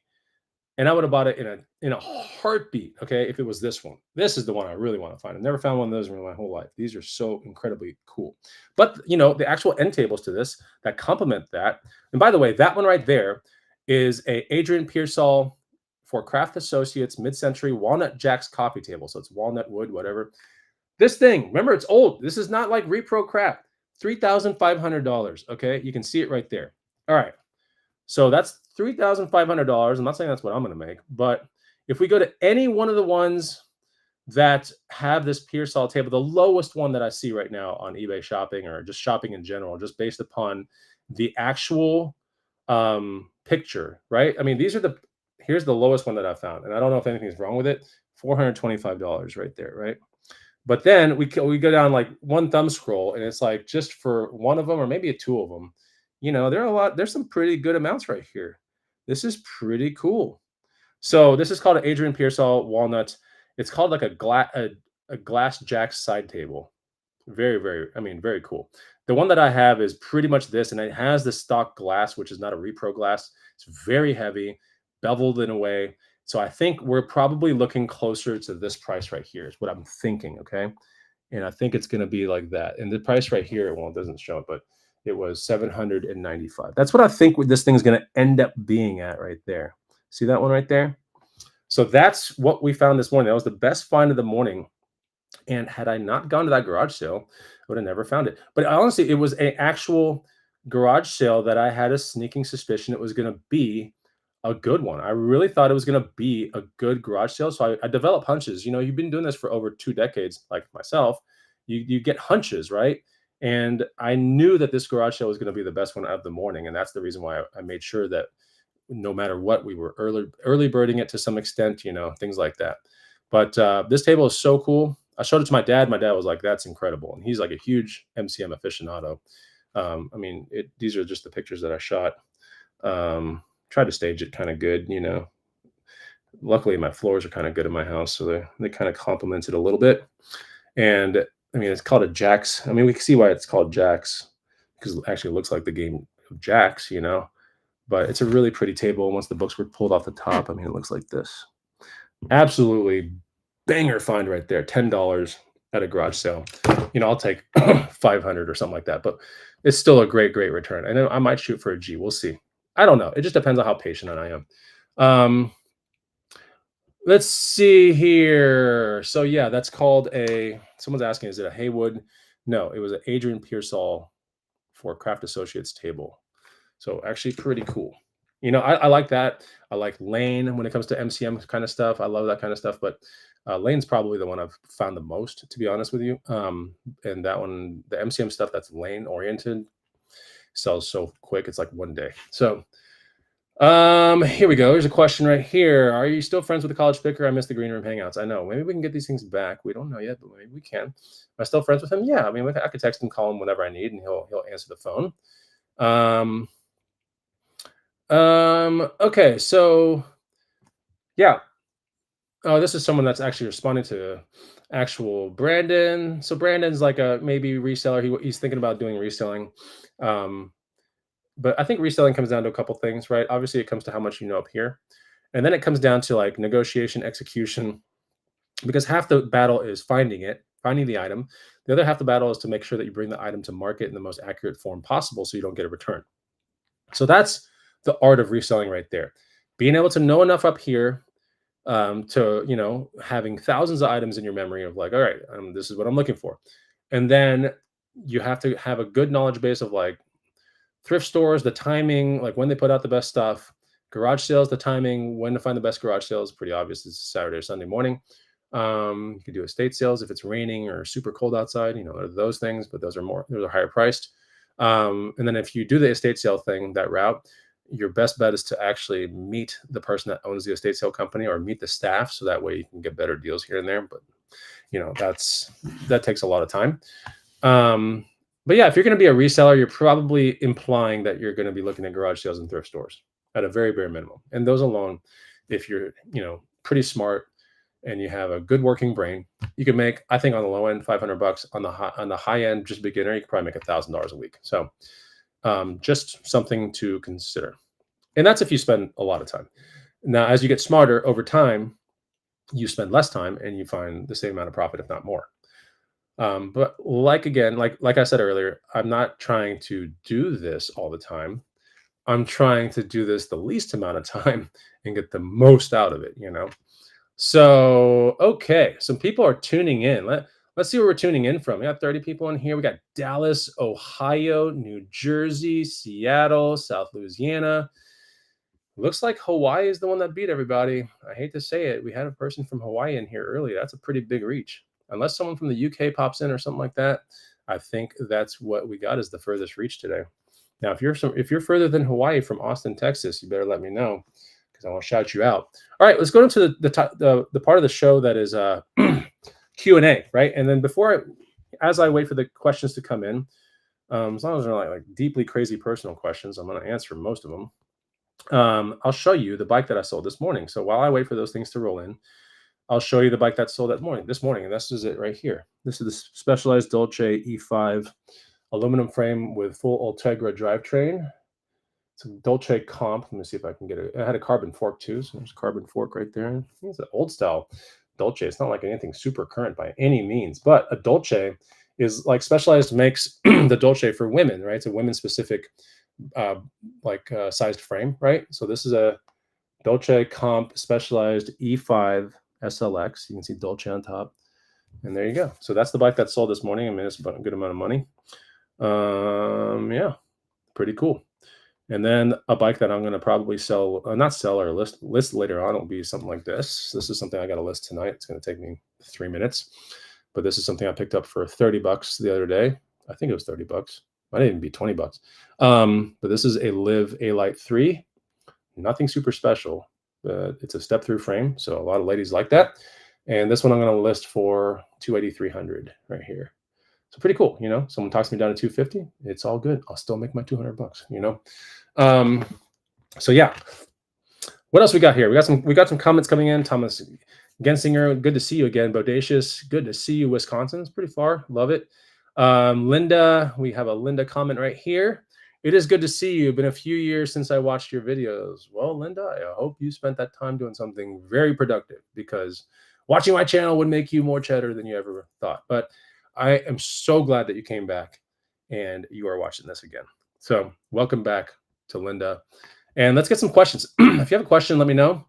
And I would have bought it in a heartbeat, okay, if it was this one. This is the one I really want to find. I've never found one of those in my whole life. These are so incredibly cool. But, the actual end tables to this that complement that. And by the way, that one right there is a Adrian Pearsall for Craft Associates mid-century walnut jacks coffee table. So it's walnut wood, whatever. This thing, remember, it's old. This is not like repro crap. $3,500, okay? You can see it right there. All right. So that's $3,500. I'm not saying that's what I'm going to make, but if we go to any one of the ones that have this Pearsall table, the lowest one that I see right now on eBay shopping or just shopping in general, just based upon the actual picture, right? I mean, here's the lowest one that I found, and I don't know if anything's wrong with it. $425 right there, right? But then we go down like one thumb scroll, and it's like just for one of them or maybe two of them, there are a lot. There's some pretty good amounts right here. This is pretty cool. So this is called an Adrian Pearsall walnut. It's called like a glass jack side table. Very, very, I mean, very cool. The one that I have is pretty much this, and it has the stock glass, which is not a repro glass. It's very heavy, beveled in a way. So I think we're probably looking closer to this price right here, is what I'm thinking. Okay. And I think it's going to be like that. And the price right here, well, it doesn't show it, but it was 795. That's what I think this thing's going to end up being at right there. See that one right there? So that's what we found this morning. That was the best find of the morning. And had I not gone to that garage sale, I would have never found it. But honestly, it was an actual garage sale that I had a sneaking suspicion it was going to be a good one. I really thought it was going to be a good garage sale. So I developed hunches. You've been doing this for over 2 decades, like myself. You get hunches, right? And I knew that this garage sale was going to be the best one of the morning, and that's the reason why I made sure that no matter what, we were early birding it to some extent, things like that. But this table is so cool. I showed it to my dad. My dad was like, "That's incredible," and he's like a huge MCM aficionado. I mean, these are just the pictures that I shot. Tried to stage it kind of good. Luckily, my floors are kind of good in my house, so they kind of complement it a little bit. And I mean, it's called a jacks. I mean, we can see why it's called jacks because it actually looks like the game of jacks. But it's a really pretty table. Once the books were pulled off the top, I mean, it looks like this. Absolutely banger find right there. $10 at a garage sale. I'll take 500 or something like that, but it's still a great, great return. I know I might shoot for a G. We'll see. I don't know. It just depends on how patient I am. Let's see here. So yeah, that's called someone's asking, is it a Haywood? No, it was an Adrian Pearsall for Craft Associates table. So actually pretty cool. I like that. I like Lane when it comes to MCM kind of stuff. I love that kind of stuff, but Lane's probably the one I've found the most, to be honest with you. And that one, the MCM stuff that's Lane oriented sells so quick. It's like one day. So here we go. Here's a question right here. Are you still friends with the college picker? I miss the green room hangouts. I know. Maybe we can get these things back. We don't know yet, but maybe we can. Am I still friends with him? Yeah. I mean, I could text him, call him whenever I need, and he'll answer the phone. Okay, so yeah. Oh, this is someone that's actually responding to actual Brandon. So Brandon's like a maybe reseller. He's thinking about doing reselling. Um, but I think reselling comes down to a couple things, right? Obviously, it comes to how much you know up here. And then it comes down to like negotiation, execution, because half the battle is finding the item. The other half the battle is to make sure that you bring the item to market in the most accurate form possible so you don't get a return. So that's the art of reselling right there. Being able to know enough up here to, having thousands of items in your memory of like, all right, this is what I'm looking for. And then you have to have a good knowledge base of like thrift stores, the timing, like when they put out the best stuff, garage sales, the timing, when to find the best garage sales, pretty obvious. It's Saturday or Sunday morning. You could do estate sales if it's raining or super cold outside, those things, but those are higher priced. And then if you do the estate sale thing, that route, your best bet is to actually meet the person that owns the estate sale company or meet the staff. So that way you can get better deals here and there. But that takes a lot of time. But yeah, if you're going to be a reseller, you're probably implying that you're going to be looking at garage sales and thrift stores at a very bare minimum. And those alone, if you're, pretty smart and you have a good working brain, you can make, I think on the low end, $500 on the high end, just beginner, you could probably make $1,000 a week. So just something to consider. And that's if you spend a lot of time. Now, as you get smarter over time, you spend less time and you find the same amount of profit, if not more. But like I said earlier, I'm not trying to do this all the time. I'm trying to do this the least amount of time and get the most out of it, So, okay, some people are tuning in. Let's see where we're tuning in from. We got 30 people in here. We got Dallas, Ohio, New Jersey, Seattle, South Louisiana. Looks like Hawaii is the one that beat everybody. I hate to say it. We had a person from Hawaii in here earlier. That's a pretty big reach. Unless someone from the UK pops in or something like that, I think that's what we got as the furthest reach today. Now, if you're further than Hawaii from Austin, Texas, you better let me know because I want to shout you out. All right, let's go into the part of the show that is Q&A, right? And then as I wait for the questions to come in, as long as they're like deeply crazy personal questions, I'm going to answer most of them. I'll show you the bike that I sold this morning. So while I wait for those things to roll in, I'll show you the bike that sold this morning, and this is it right here. This is the Specialized Dolce E5 aluminum frame with full Ultegra drivetrain. It's a Dolce comp. Let me see if I can get it. It had a carbon fork too, so there's a carbon fork right there. It's an old style Dolce. It's not like anything super current by any means, but a Dolce is like Specialized makes the Dolce for women, right? It's a women specific sized frame, right? So this is a Dolce Comp Specialized E5 SLX. You can see Dolce on top, and there you go. So that's the bike that sold this morning. I mean, it's about a good amount of money. Yeah, pretty cool. And then a bike that I'm going to probably sell, not sell or list later on. It'll be something like this. This is something I got to list tonight. It's going to take me 3 minutes, but this is something I picked up for $30 the other day. I think it was $30. Might even be $20. But this is a Live A-Lite 3. Nothing super special, but it's a step through frame. So a lot of ladies like that. And this one I'm going to list for 280-300 right here. So pretty cool, you know. Someone talks me down to 250, it's all good. I'll still make my $200, you know. So yeah, what else we got here? We got some comments coming in. Thomas Gensinger, good to see you again. Bodacious, good to see you. Wisconsin, it's pretty far. Love it. Linda, we have a Linda comment right here. It is good to see you. Been a few years since I watched your videos. Well, Linda, I hope you spent that time doing something very productive, because watching my channel would make you more cheddar than you ever thought. But I am so glad that you came back and you are watching this again. So welcome back to Linda. And let's get some questions. If you have a question, let me know.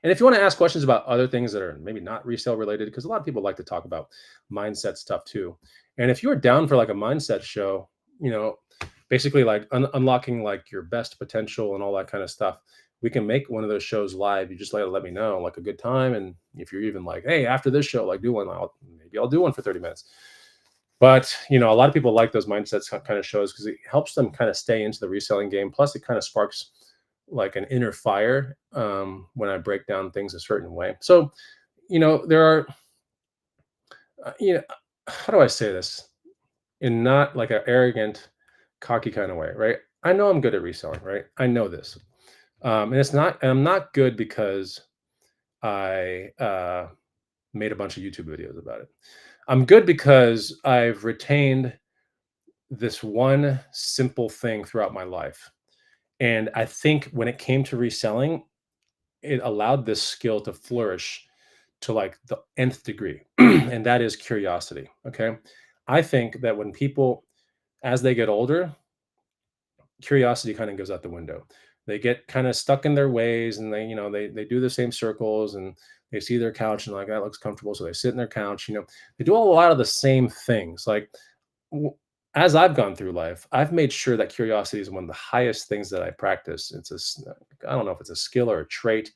And if you want to ask questions about other things that are maybe not resale related, because a lot of people like to talk about mindset stuff too. And if you are down for like a mindset show, you know, basically like unlocking like your best potential and all that kind of stuff, we can make one of those shows live. You just let me know like a good time. And if you're even like, hey, after this show, like do one, maybe I'll do one for 30 minutes. But, you know, a lot of people like those mindsets kind of shows because it helps them kind of stay into the reselling game. Plus it kind of sparks like an inner fire when I break down things a certain way. So, you know, there are, you know, how do I say this in not like an arrogant, cocky kind of way, right? I know I'm good at reselling, right? I know this. And I'm not good because I made a bunch of YouTube videos about it. I'm good because I've retained this one simple thing throughout my life. And I think when it came to reselling, it allowed this skill to flourish to like the nth degree. And that is curiosity. Okay. I think that when people, as they get older, curiosity kind of goes out the window. They get kind of stuck in their ways, and they do the same circles, and they see their couch and like that looks comfortable. So they sit in their couch, they do a lot of the same things. Like w- as I've gone through life, I've made sure that curiosity is one of the highest things that I practice. I don't know if it's a skill or a trait,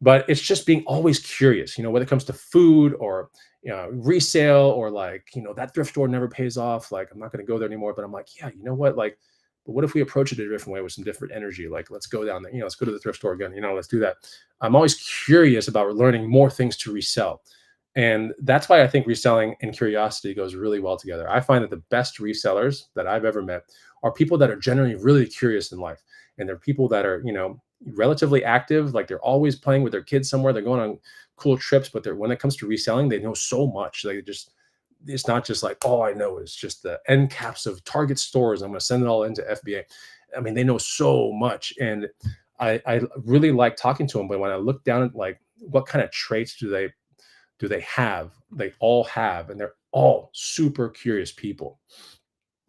but it's just being always curious, whether it comes to food or resale, or like, that thrift store never pays off, like I'm not going to go there anymore. But I'm like, yeah, you know what, like, but what if we approach it a different way with some different energy? Like, let's go down there, let's go to the thrift store again, let's do that. I'm always curious about learning more things to resell. And that's why I think reselling and curiosity goes really well together. I find that the best resellers that I've ever met are people that are generally really curious in life. And they're people that are, relatively active, like they're always playing with their kids somewhere, they're going on cool trips, but when it comes to reselling, they know so much. It's not just like, all I know is just the end caps of Target stores, I'm going to send it all into FBA. I mean, they know so much. And I really like talking to them. But when I look down at like, what kind of traits do they have? They all have, and they're all super curious people.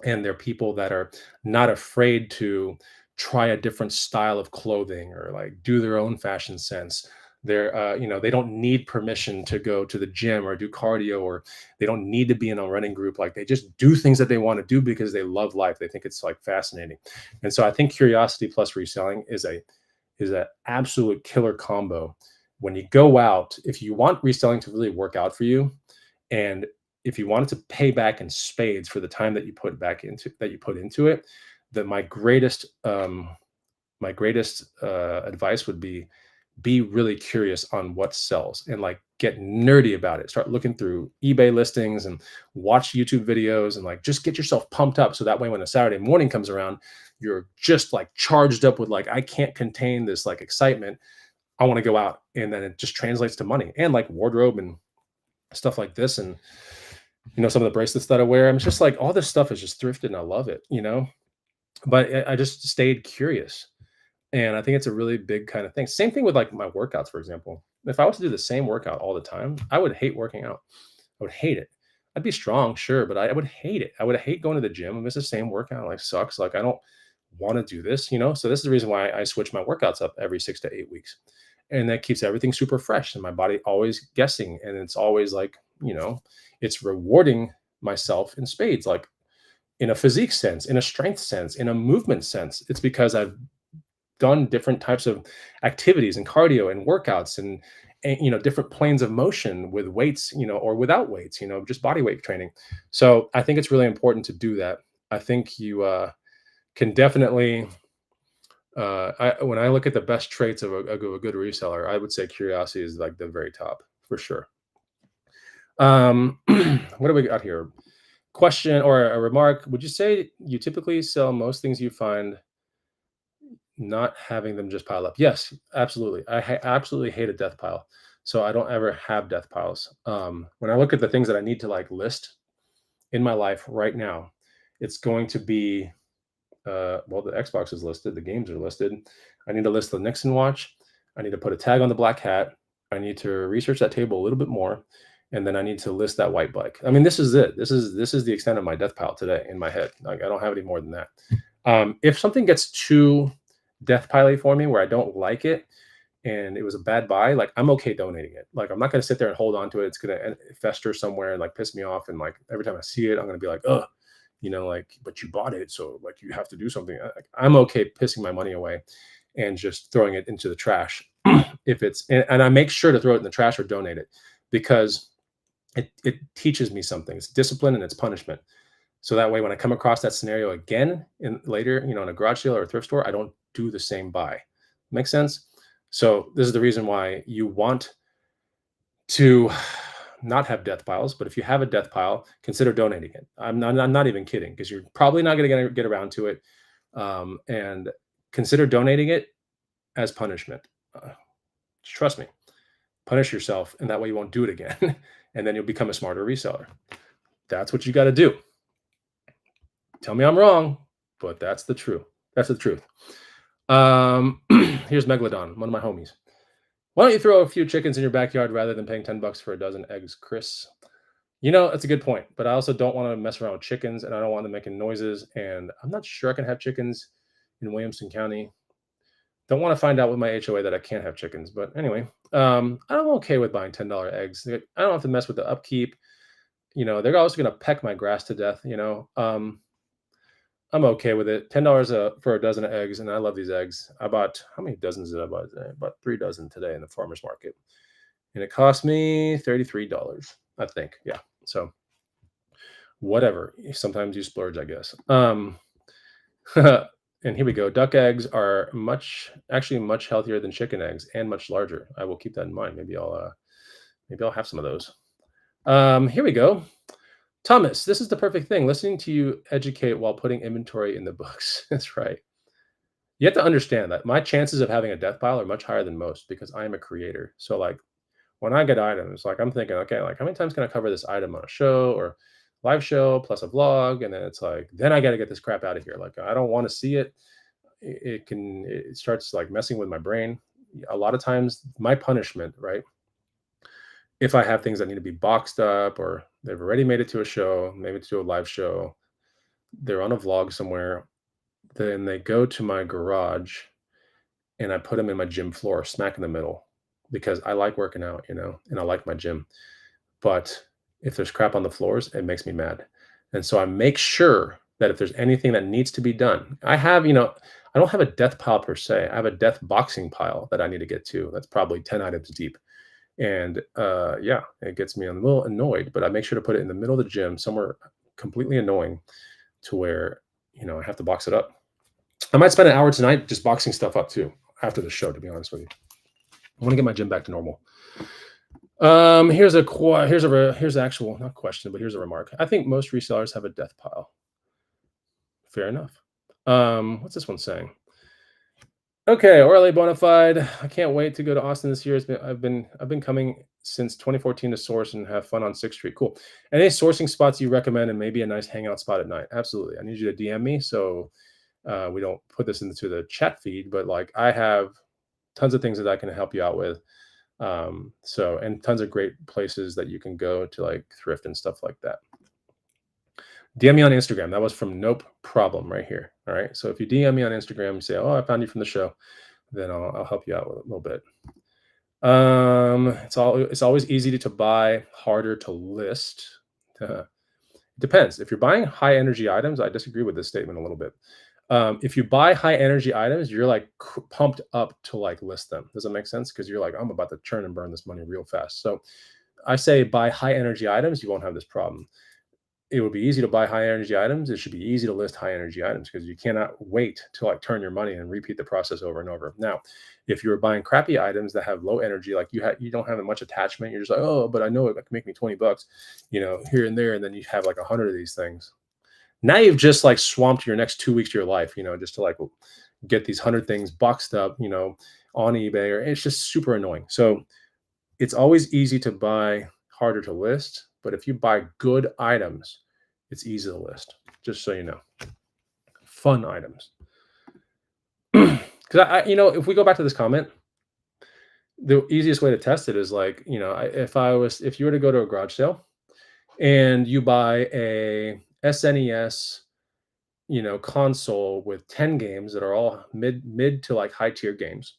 And they're people that are not afraid to try a different style of clothing or like do their own fashion sense. They're they don't need permission to go to the gym or do cardio, or they don't need to be in a running group. Like they just do things that they want to do because they love life. They think it's like fascinating. And so I think curiosity plus reselling is a is an absolute killer combo. When you go out, if you want reselling to really work out for you, and if you wanted to pay back in spades for the time that you put into it, that my greatest advice would be really curious on what sells and like get nerdy about it. Start looking through eBay listings and watch YouTube videos and like just get yourself pumped up so that way when a Saturday morning comes around, you're just like charged up with like I can't contain this like excitement. I want to go out, and then it just translates to money and like wardrobe and stuff like this. And some of the bracelets that I wear, I'm just like all this stuff is just thrifted and I love it. But I just stayed curious. And I think it's a really big kind of thing. Same thing with like my workouts, for example. If I was to do the same workout all the time, I would hate working out. I would hate it. I'd be strong, sure, but I would hate it. I would hate going to the gym and it's the same workout. Like sucks. Like I don't want to do this. So this is the reason why I switch my workouts up every 6 to 8 weeks. And that keeps everything super fresh and my body always guessing. And it's always like, it's rewarding myself in spades, like in a physique sense, in a strength sense, in a movement sense. It's because I've done different types of activities and cardio and workouts and different planes of motion with weights, or without weights, just body weight training. So I think it's really important to do that. I think you can definitely when I look at the best traits of a good reseller, I would say curiosity is like the very top for sure. What do we got here? Question or a remark: would you say you typically sell most things you find not having them just pile up? Yes, absolutely. I absolutely hate a death pile. So I don't ever have death piles. When I look at the things that I need to like list in my life right now, it's going to be well, the Xbox is listed, the games are listed. I need to list the Nixon watch. I need to put a tag on the black hat. I need to research that table a little bit more. And then I need to list that white bike. I mean, this is it. This is the extent of my death pile today in my head. Like I don't have any more than that. If something gets too death pile for me where I don't like it and it was a bad buy, like I'm okay donating it. Like I'm not going to sit there and hold on to it. It's going to fester somewhere and like piss me off. And like every time I see it, I'm going to be like, oh, like, but you bought it. So like you have to do something. I'm okay pissing my money away and just throwing it into the trash. If it's, and I make sure to throw it in the trash or donate it because it teaches me something. It's discipline and it's punishment. So that way, when I come across that scenario again in later, in a garage sale or a thrift store, I don't do the same buy. Make sense? So this is the reason why you want to not have death piles. But if you have a death pile, consider donating it. I'm not even kidding because you're probably not going to get around to it. And consider donating it as punishment. Trust me, punish yourself, and that way you won't do it again. And then you'll become a smarter reseller. That's what you got to do. Tell me I'm wrong, but that's the truth. That's the truth. Here's Megalodon, one of my homies. Why don't you throw a few chickens in your backyard rather than paying $10 for a dozen eggs, Chris? That's a good point, but I also don't want to mess around with chickens and I don't want them making noises. And I'm not sure I can have chickens in Williamson County. Don't want to find out with my HOA that I can't have chickens. But anyway, I'm okay with buying $10 eggs. I don't have to mess with the upkeep. They're also going to peck my grass to death. I'm okay with it. $10 for a dozen of eggs, and I love these eggs. I bought how many dozens did I buy today? I bought 3 dozen today in the farmer's market, and it cost me $33, I think. Yeah, so whatever. Sometimes you splurge, I guess. And here we go. Duck eggs are actually much healthier than chicken eggs, and much larger. I will keep that in mind. Maybe I'll have some of those. Here we go. Thomas, this is the perfect thing. Listening to you educate while putting inventory in the books. That's right. You have to understand that my chances of having a death pile are much higher than most because I am a creator. So like when I get items, like I'm thinking, okay, like how many times can I cover this item on a show or live show plus a vlog? And then it's like, then I got to get this crap out of here. Like I don't want to see it. It starts like messing with my brain. A lot of times my punishment, right? If I have things that need to be boxed up or they've already made it to a show, maybe to a live show, they're on a vlog somewhere, then they go to my garage and I put them in my gym floor, smack in the middle, because I like working out, and I like my gym. But if there's crap on the floors, it makes me mad. And so I make sure that if there's anything that needs to be done, I don't have a death pile per se. I have a death boxing pile that I need to get to. That's probably 10 items deep. And yeah, it gets me a little annoyed, but I make sure to put it in the middle of the gym, somewhere completely annoying to where, I have to box it up. I might spend an hour tonight just boxing stuff up too after the show, to be honest with you. I want to get my gym back to normal. Here's actual not question, but here's a remark. I think most resellers have a death pile. Fair enough. What's this one saying? Okay, Orale Bonafide. I can't wait to go to Austin this year. I've been coming since 2014 to source and have fun on 6th Street. Cool. Any sourcing spots you recommend and maybe a nice hangout spot at night? Absolutely. I need you to DM me so we don't put this into the chat feed, but like I have tons of things that I can help you out with. And tons of great places that you can go to like thrift and stuff like that. DM me on Instagram. That was from Nope Problem right here. All right. So if you DM me on Instagram, say, "Oh, I found you from the show," then I'll help you out with a little bit. It's always easy to buy, harder to list. Depends. If you're buying high energy items, I disagree with this statement a little bit. If you buy high energy items, you're like pumped up to like list them. Does that make sense? Because you're like, I'm about to churn and burn this money real fast. So I say buy high energy items, you won't have this problem. It would be easy to buy high energy items. It should be easy to list high energy items because you cannot wait to like turn your money and repeat the process over and over. Now, if you're buying crappy items that have low energy, like you don't have much attachment, you're just like, oh, but I know it can make me $20, here and there, and then you have like 100 of these things. Now you've just like swamped your next 2 weeks of your life, just to like get these 100 things boxed up, on eBay, or it's just super annoying. So it's always easy to buy, harder to list. But if you buy good items, it's easy to list, just so you know. Fun items. Because if we go back to this comment, the easiest way to test it is like, if you were to go to a garage sale and you buy a SNES, console with 10 games that are all mid to like high tier games,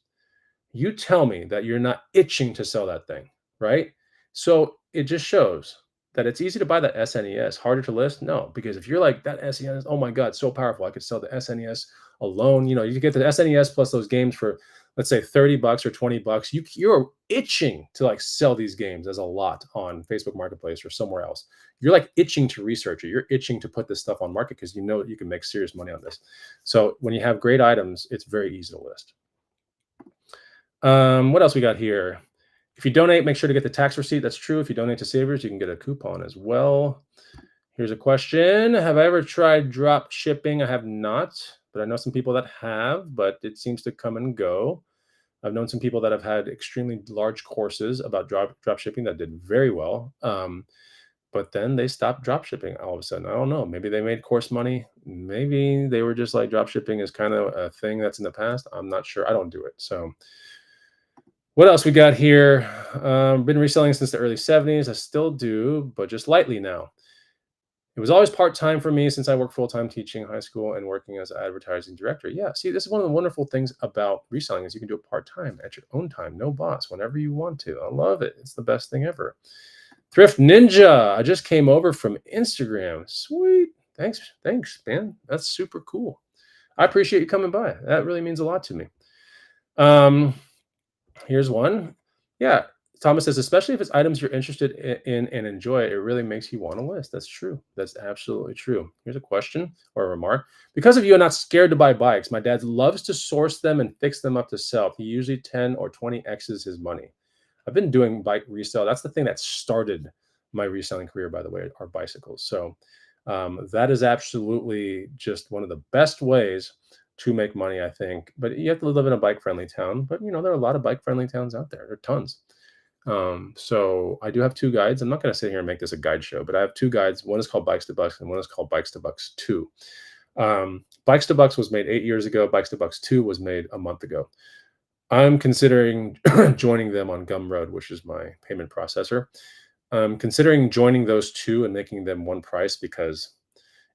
you tell me that you're not itching to sell that thing, right? So it just shows that it's easy to buy that SNES, harder to list. No, because if you're like that SNES, oh my God, so powerful. I could sell the SNES alone. You get the SNES plus those games for, let's say, $30 or $20. You're itching to like sell these games as a lot on Facebook Marketplace or somewhere else. You're like itching to research it. You're itching to put this stuff on market because you can make serious money on this. So when you have great items, it's very easy to list. What else we got here? If you donate, make sure to get the tax receipt. That's true. If you donate to Savers, you can get a coupon as well. Here's a question. Have I ever tried drop shipping? I have not, but I know some people that have, but it seems to come and go. I've known some people that have had extremely large courses about drop shipping that did very well. But then they stopped drop shipping all of a sudden. I don't know. Maybe they made course money. Maybe they were just like drop shipping is kind of a thing that's in the past. I'm not sure. I don't do it. So what else we got here? Been reselling since the early 70s. I still do, but just lightly now. It was always part-time for me since I work full-time teaching high school and working as an advertising director. Yeah, see, this is one of the wonderful things about reselling is you can do it part-time at your own time, no boss, whenever you want to. I love it. It's the best thing ever. Thrift Ninja. I just came over from Instagram. Sweet. Thanks, man. That's super cool. I appreciate you coming by. That really means a lot to me. Here's one. Yeah, Thomas says, especially if it's items you're interested in and enjoy, it really makes you want to list. That's true. That's absolutely true. Here's a question or a remark. Because of you, I'm not scared to buy bikes. My dad loves to source them and fix them up to sell. He usually 10 or 20x's his money. I've been doing bike resale. That's the thing that started my reselling career, by the way, are bicycles. So that is absolutely just one of the best ways to make money, I think. But you have to live in a bike-friendly town. But, there are a lot of bike-friendly towns out there. There are tons. So I do have 2 guides. I'm not going to sit here and make this a guide show, but I have 2 guides. One is called Bikes to Bucks and one is called Bikes to Bucks 2. Bikes to Bucks was made 8 years ago. Bikes to Bucks 2 was made a month ago. I'm considering joining them on Gumroad, which is my payment processor. I'm considering joining those 2 and making them one price because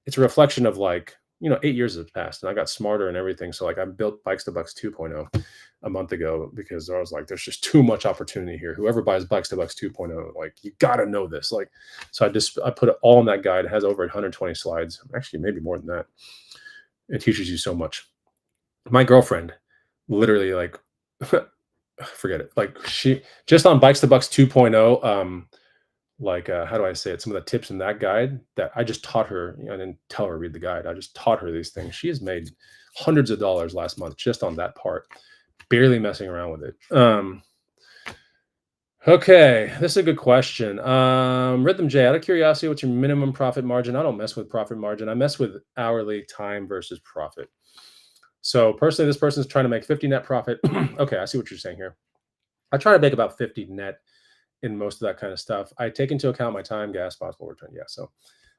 it's a reflection of like 8 years have passed and I got smarter and everything. So like I built Bikes to Bucks 2.0 a month ago because I was like, there's just too much opportunity here. Whoever buys Bikes to Bucks 2.0, like you gotta know this. Like, so I put it all in that guide. It has over 120 slides, actually maybe more than that. It teaches you so much. My girlfriend literally like forget it. Like she just on Bikes to Bucks 2.0, like how do I say it? Some of the tips in that guide that I just taught her. I didn't tell her to read the guide. I just taught her these things. She has made hundreds of dollars last month just on that part, barely messing around with it. Okay, this is a good question. Rhythm J, out of curiosity, what's your minimum profit margin? I don't mess with profit margin. I mess with hourly time versus profit. So personally, this person's trying to make 50 net profit. Okay, I see what you're saying here. I try to make about 50 net in most of that kind of stuff. I take into account my time, gas, possible return. Yeah. So,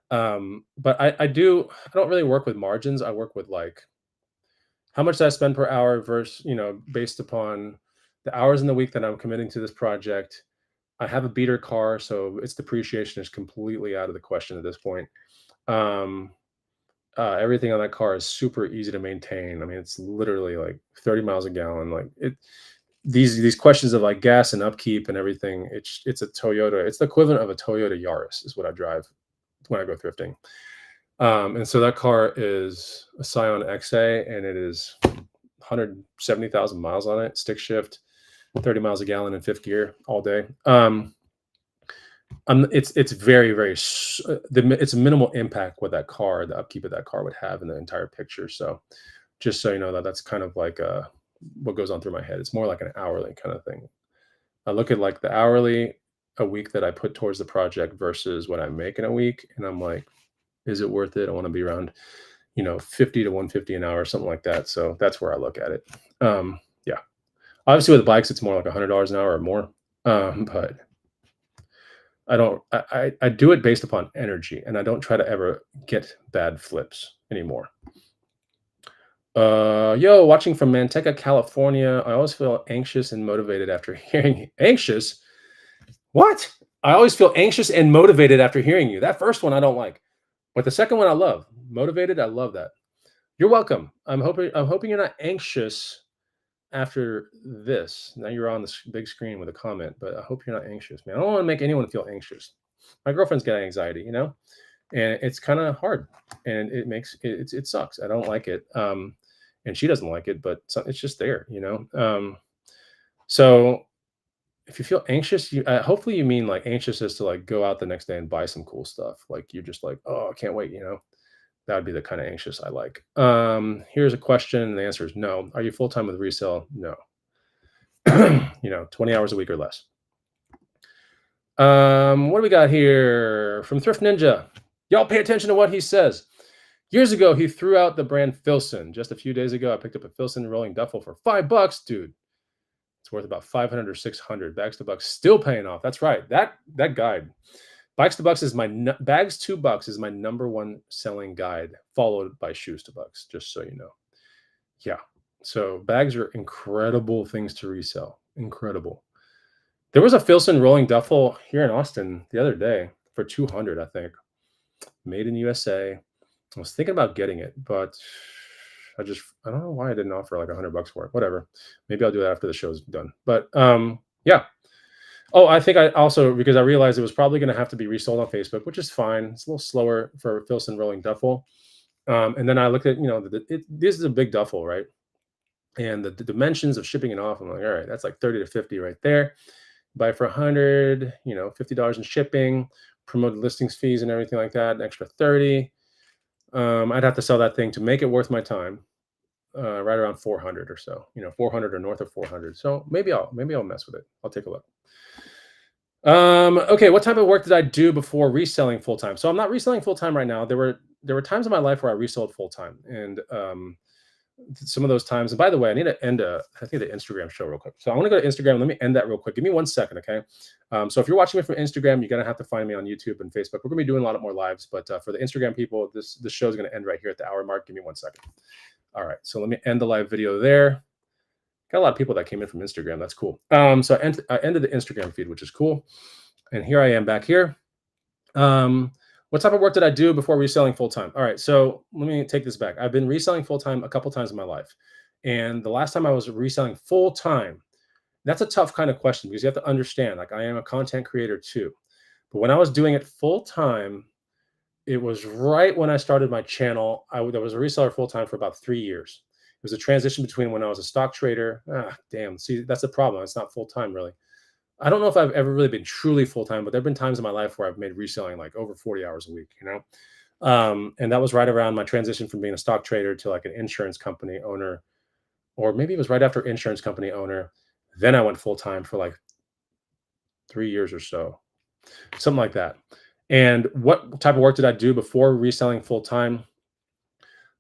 but I don't really work with margins. I work with like how much did I spend per hour versus, based upon the hours in the week that I'm committing to this project. I have a beater car, so its depreciation is completely out of the question at this point. Um, Everything on that car is super easy to maintain. I mean, it's literally like 30 miles a gallon. Like it, these questions of like gas and upkeep and everything. It's a Toyota. It's the equivalent of a Toyota Yaris is what I drive when I go thrifting. And so that car is a Scion XA, and it is 170,000 miles on it, stick shift, 30 miles a gallon in fifth gear all day. It's very it's a minimal impact what that car, the upkeep of that car would have in the entire picture. So just so you know that's kind of like what goes on through my head. It's more like an hourly kind of thing. I look at like the hourly a week that I put towards the project versus what I make in a week, and I'm like, is it worth it? I want to be around 50 to 150 an hour, something like that. So that's where I look at it. Yeah, obviously with bikes, it's more like $100 an hour or more. But I don't. I do it based upon energy, and I don't try to ever get bad flips anymore. Yo, watching from Manteca, California. I always feel anxious and motivated after hearing anxious. What? I always feel anxious and motivated after hearing you. That first one I don't like, but the second one I love. Motivated, I love that. You're welcome. I'm hoping you're not anxious after this. Now you're on the big screen with a comment, but I hope you're not anxious, man. I don't want to make anyone feel anxious. My girlfriend's got anxiety, and it's kind of hard, and it sucks. I don't like it, and she doesn't like it, but it's just there. So if you feel anxious, hopefully you mean like anxious is to like go out the next day and buy some cool stuff. Like you're just like, oh, I can't wait. That would be the kind of anxious I like. Here's a question, and the answer is no. Are you full time with resale? No. 20 hours a week or less. What do we got here from Thrift Ninja? Y'all pay attention to what he says. Years ago, he threw out the brand Filson. Just a few days ago, I picked up a Filson rolling duffel for $5, dude. It's worth about 500 or 600. Bags to Bucks still paying off. That's right. That guide. Bags to Bucks is Bags to Bucks is my number one selling guide, followed by Shoes to Bucks, just so you know. Yeah. So bags are incredible things to resell. Incredible. There was a Filson rolling duffel here in Austin the other day for 200, I think. Made in USA. I was thinking about getting it, but I don't know why I didn't offer like $100 for it. Whatever. Maybe I'll do that after the show's done. But yeah. Oh, I think I also, because I realized it was probably going to have to be resold on Facebook, which is fine. It's a little slower for Filson rolling duffel. And then I looked at, this is a big duffel, right? And the dimensions of shipping it off, I'm like, all right, that's like 30 to 50 right there. Buy for 100, $50 in shipping, promoted listings fees and everything like that, an extra 30. I'd have to sell that thing to make it worth my time, right around 400 or so, 400 or north of 400. So maybe I'll mess with it. I'll take a look. Okay, what type of work did I do before reselling full time? So I'm not reselling full time right now. There were times in my life where I resold full time, and some of those times. And by the way, I need to end the Instagram show real quick. So I want to go to Instagram. Let me end that real quick. Give me 1 second, okay? So if you're watching me from Instagram, you're gonna have to find me on YouTube and Facebook. We're gonna be doing a lot more lives, but for the Instagram people, this show is gonna end right here at the hour mark. Give me 1 second. All right, so let me end the live video there. Got a lot of people that came in from Instagram. That's cool. So I ended the Instagram feed, which is cool. And here I am back here. What type of work did I do before reselling full time? All right, so let me take this back. I've been reselling full time a couple times in my life. And the last time I was reselling full time, that's a tough kind of question because you have to understand, like, I am a content creator too. But when I was doing it full time, it was right when I started my channel. I was a reseller full time for about 3 years. It was a transition between when I was a stock trader. Ah, damn. See, that's the problem. It's not full time, really. I don't know if I've ever really been truly full time, but there have been times in my life where I've made reselling like over 40 hours a week, and that was right around my transition from being a stock trader to like an insurance company owner, or maybe it was right after insurance company owner. Then I went full time for like 3 years or so, something like that. And what type of work did I do before reselling full time?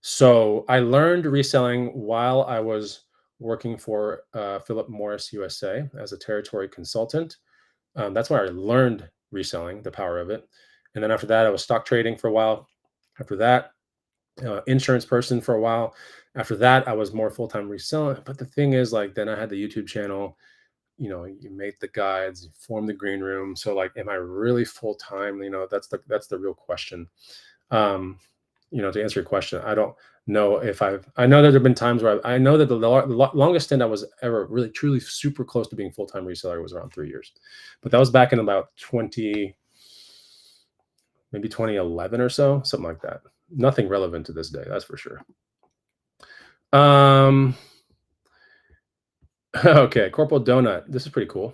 So I learned reselling while I was working for Philip Morris USA as a territory consultant. That's where I learned reselling, the power of it. And then after that, I was stock trading for a while. After that, insurance person for a while. After that, I was more full time reselling. But the thing is, like, then I had the YouTube channel. You make the guides, you form the green room. So, like, am I really full time? That's the real question. Um, to answer your question, I don't know if I know that there have been times where I know that the longest stint I was ever really truly super close to being full time reseller was around 3 years, but that was back in about 2011 or so, something like that. Nothing relevant to this day, that's for sure. Um, okay, Corporal Donut. This is pretty cool.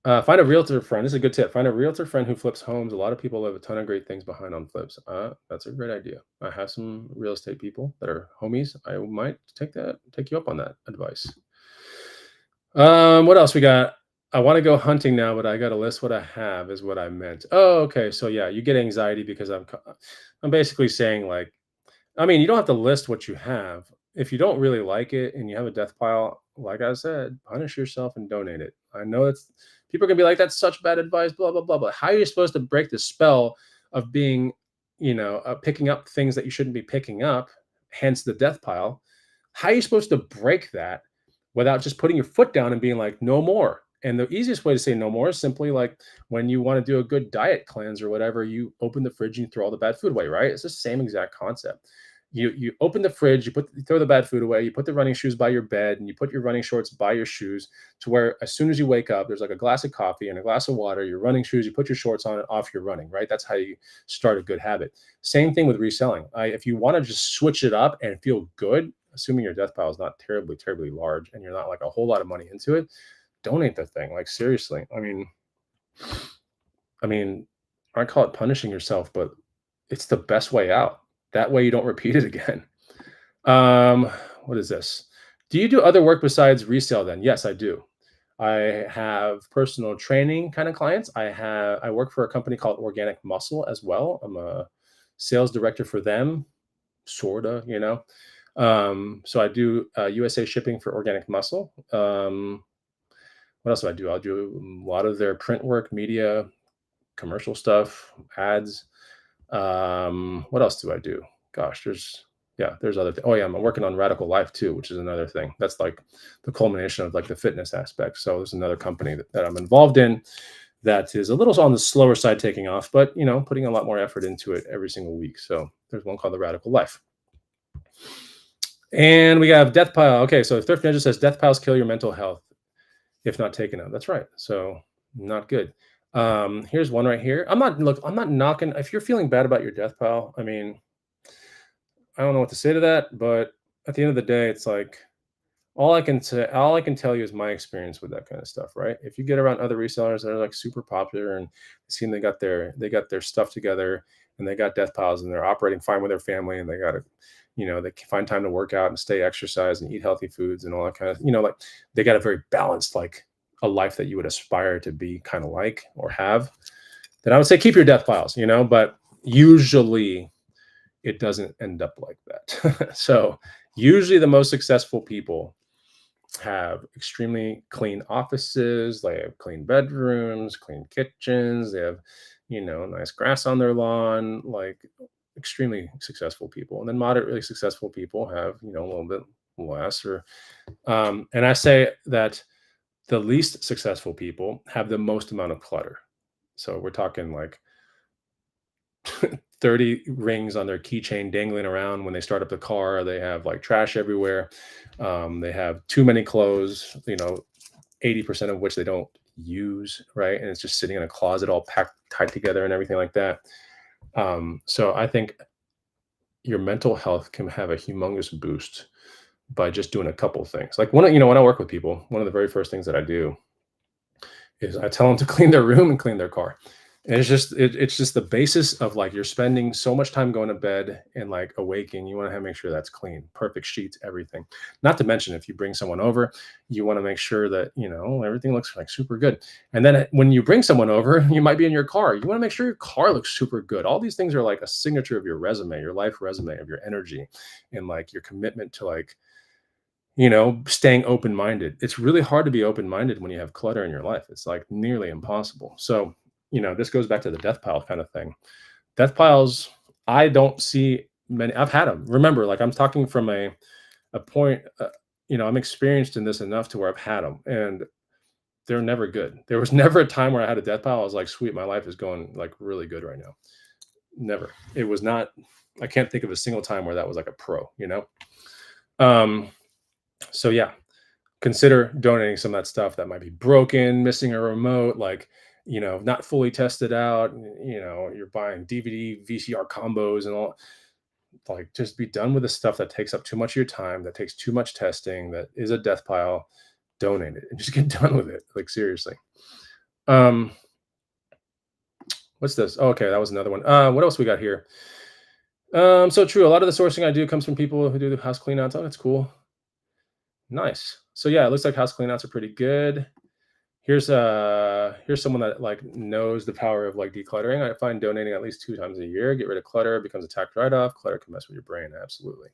Find a realtor friend. This is a good tip. Find a realtor friend who flips homes. A lot of people have a ton of great things behind on flips. That's a great idea. I have some real estate people that are homies. I might take you up on that advice. What else we got? I want to go hunting now, but I got to list what I have, is what I meant. Oh, okay. So yeah, you get anxiety because I'm basically saying, like, I mean, you don't have to list what you have. If you don't really like it and you have a death pile, like I said, punish yourself and donate it. I know it's people are gonna be like, that's such bad advice, blah blah blah. But how are you supposed to break the spell of being, picking up things that you shouldn't be picking up, hence the death pile? How are you supposed to break that without just putting your foot down and being like, no more? And the easiest way to say no more is simply like when you want to do a good diet cleanse or whatever, you open the fridge and you throw all the bad food away, right? It's the same exact concept. You open the fridge, you throw the bad food away, you put the running shoes by your bed, and you put your running shorts by your shoes, to where as soon as you wake up, there's like a glass of coffee and a glass of water, your running shoes, you put your shorts on and off you're running, right? That's how you start a good habit. Same thing with reselling. If you want to just switch it up and feel good, assuming your death pile is not terribly, terribly large and you're not like a whole lot of money into it, donate the thing. Like, seriously. I mean, I call it punishing yourself, but it's the best way out. That way you don't repeat it again. Um, what is this? Do you do other work besides resale then? Yes, I do. I have personal training kind of clients. I work for a company called Organic Muscle as well. I'm a sales director for them, sorta. So I do USA shipping for Organic Muscle. What else do I do? I'll do a lot of their print work, media, commercial stuff, ads. What else do I do? Gosh, there's other things. Oh yeah, I'm working on Radical Life too, which is another thing. That's like the culmination of like the fitness aspect. So there's another company that I'm involved in that is a little on the slower side taking off, but putting a lot more effort into it every single week. So there's one called the Radical Life. And we have Death Pile. Okay, so Thrift Ninja says death piles kill your mental health if not taken out. That's right. So not good. Here's one right here. I'm not knocking. If you're feeling bad about your death pile, I mean, I don't know what to say to that, but at the end of the day, it's like all I can tell you is my experience with that kind of stuff, right? If you get around other resellers that are like super popular and seem they got their stuff together and they got death piles and they're operating fine with their family and they can find time to work out and stay exercise and eat healthy foods and all that kind of, like they got a very balanced, like a life that you would aspire to be kind of like or have, then I would say keep your death piles, but usually it doesn't end up like that. So usually the most successful people have extremely clean offices, they have clean bedrooms, clean kitchens, they have, nice grass on their lawn, like extremely successful people. And then moderately successful people have, a little bit less or and I say that the least successful people have the most amount of clutter. So we're talking like 30 rings on their keychain dangling around when they start up the car. They have like trash everywhere. They have too many clothes, 80% of which they don't use, right? And it's just sitting in a closet all packed tight together and everything like that. So I think your mental health can have a humongous boost by just doing a couple of things. Like when I work with people, one of the very first things that I do is I tell them to clean their room and clean their car. And it's just the basis of like you're spending so much time going to bed and like awaking. You want to make sure that's clean, perfect sheets, everything. Not to mention if you bring someone over, you want to make sure that everything looks like super good. And then when you bring someone over, you might be in your car. You want to make sure your car looks super good. All these things are like a signature of your resume, your life resume, of your energy, and like your commitment to like staying open minded. It's really hard to be open minded when you have clutter in your life. It's like nearly impossible. So, this goes back to the death pile kind of thing. Death piles, I don't see many. I've had them. Remember, like I'm talking from a point, I'm experienced in this enough to where I've had them and they're never good. There was never a time where I had a death pile. I was like, sweet, my life is going like really good right now. Never. It was not, I can't think of a single time where that was like a pro. Um, so yeah, consider donating some of that stuff that might be broken, missing a remote, like, not fully tested out. You're buying DVD, VCR combos and all. Like, just be done with the stuff that takes up too much of your time, that takes too much testing, that is a death pile. Donate it and just get done with it. Like, seriously. Um, what's this? Oh, okay, that was another one. What else we got here? So true. A lot of the sourcing I do comes from people who do the house clean outs. Oh, that's cool. Nice. So yeah, it looks like house cleanouts are pretty good. Here's someone that like knows the power of like decluttering. I find donating at least 2 times a year, get rid of clutter, becomes a tax write-off. Clutter can mess with your brain. Absolutely.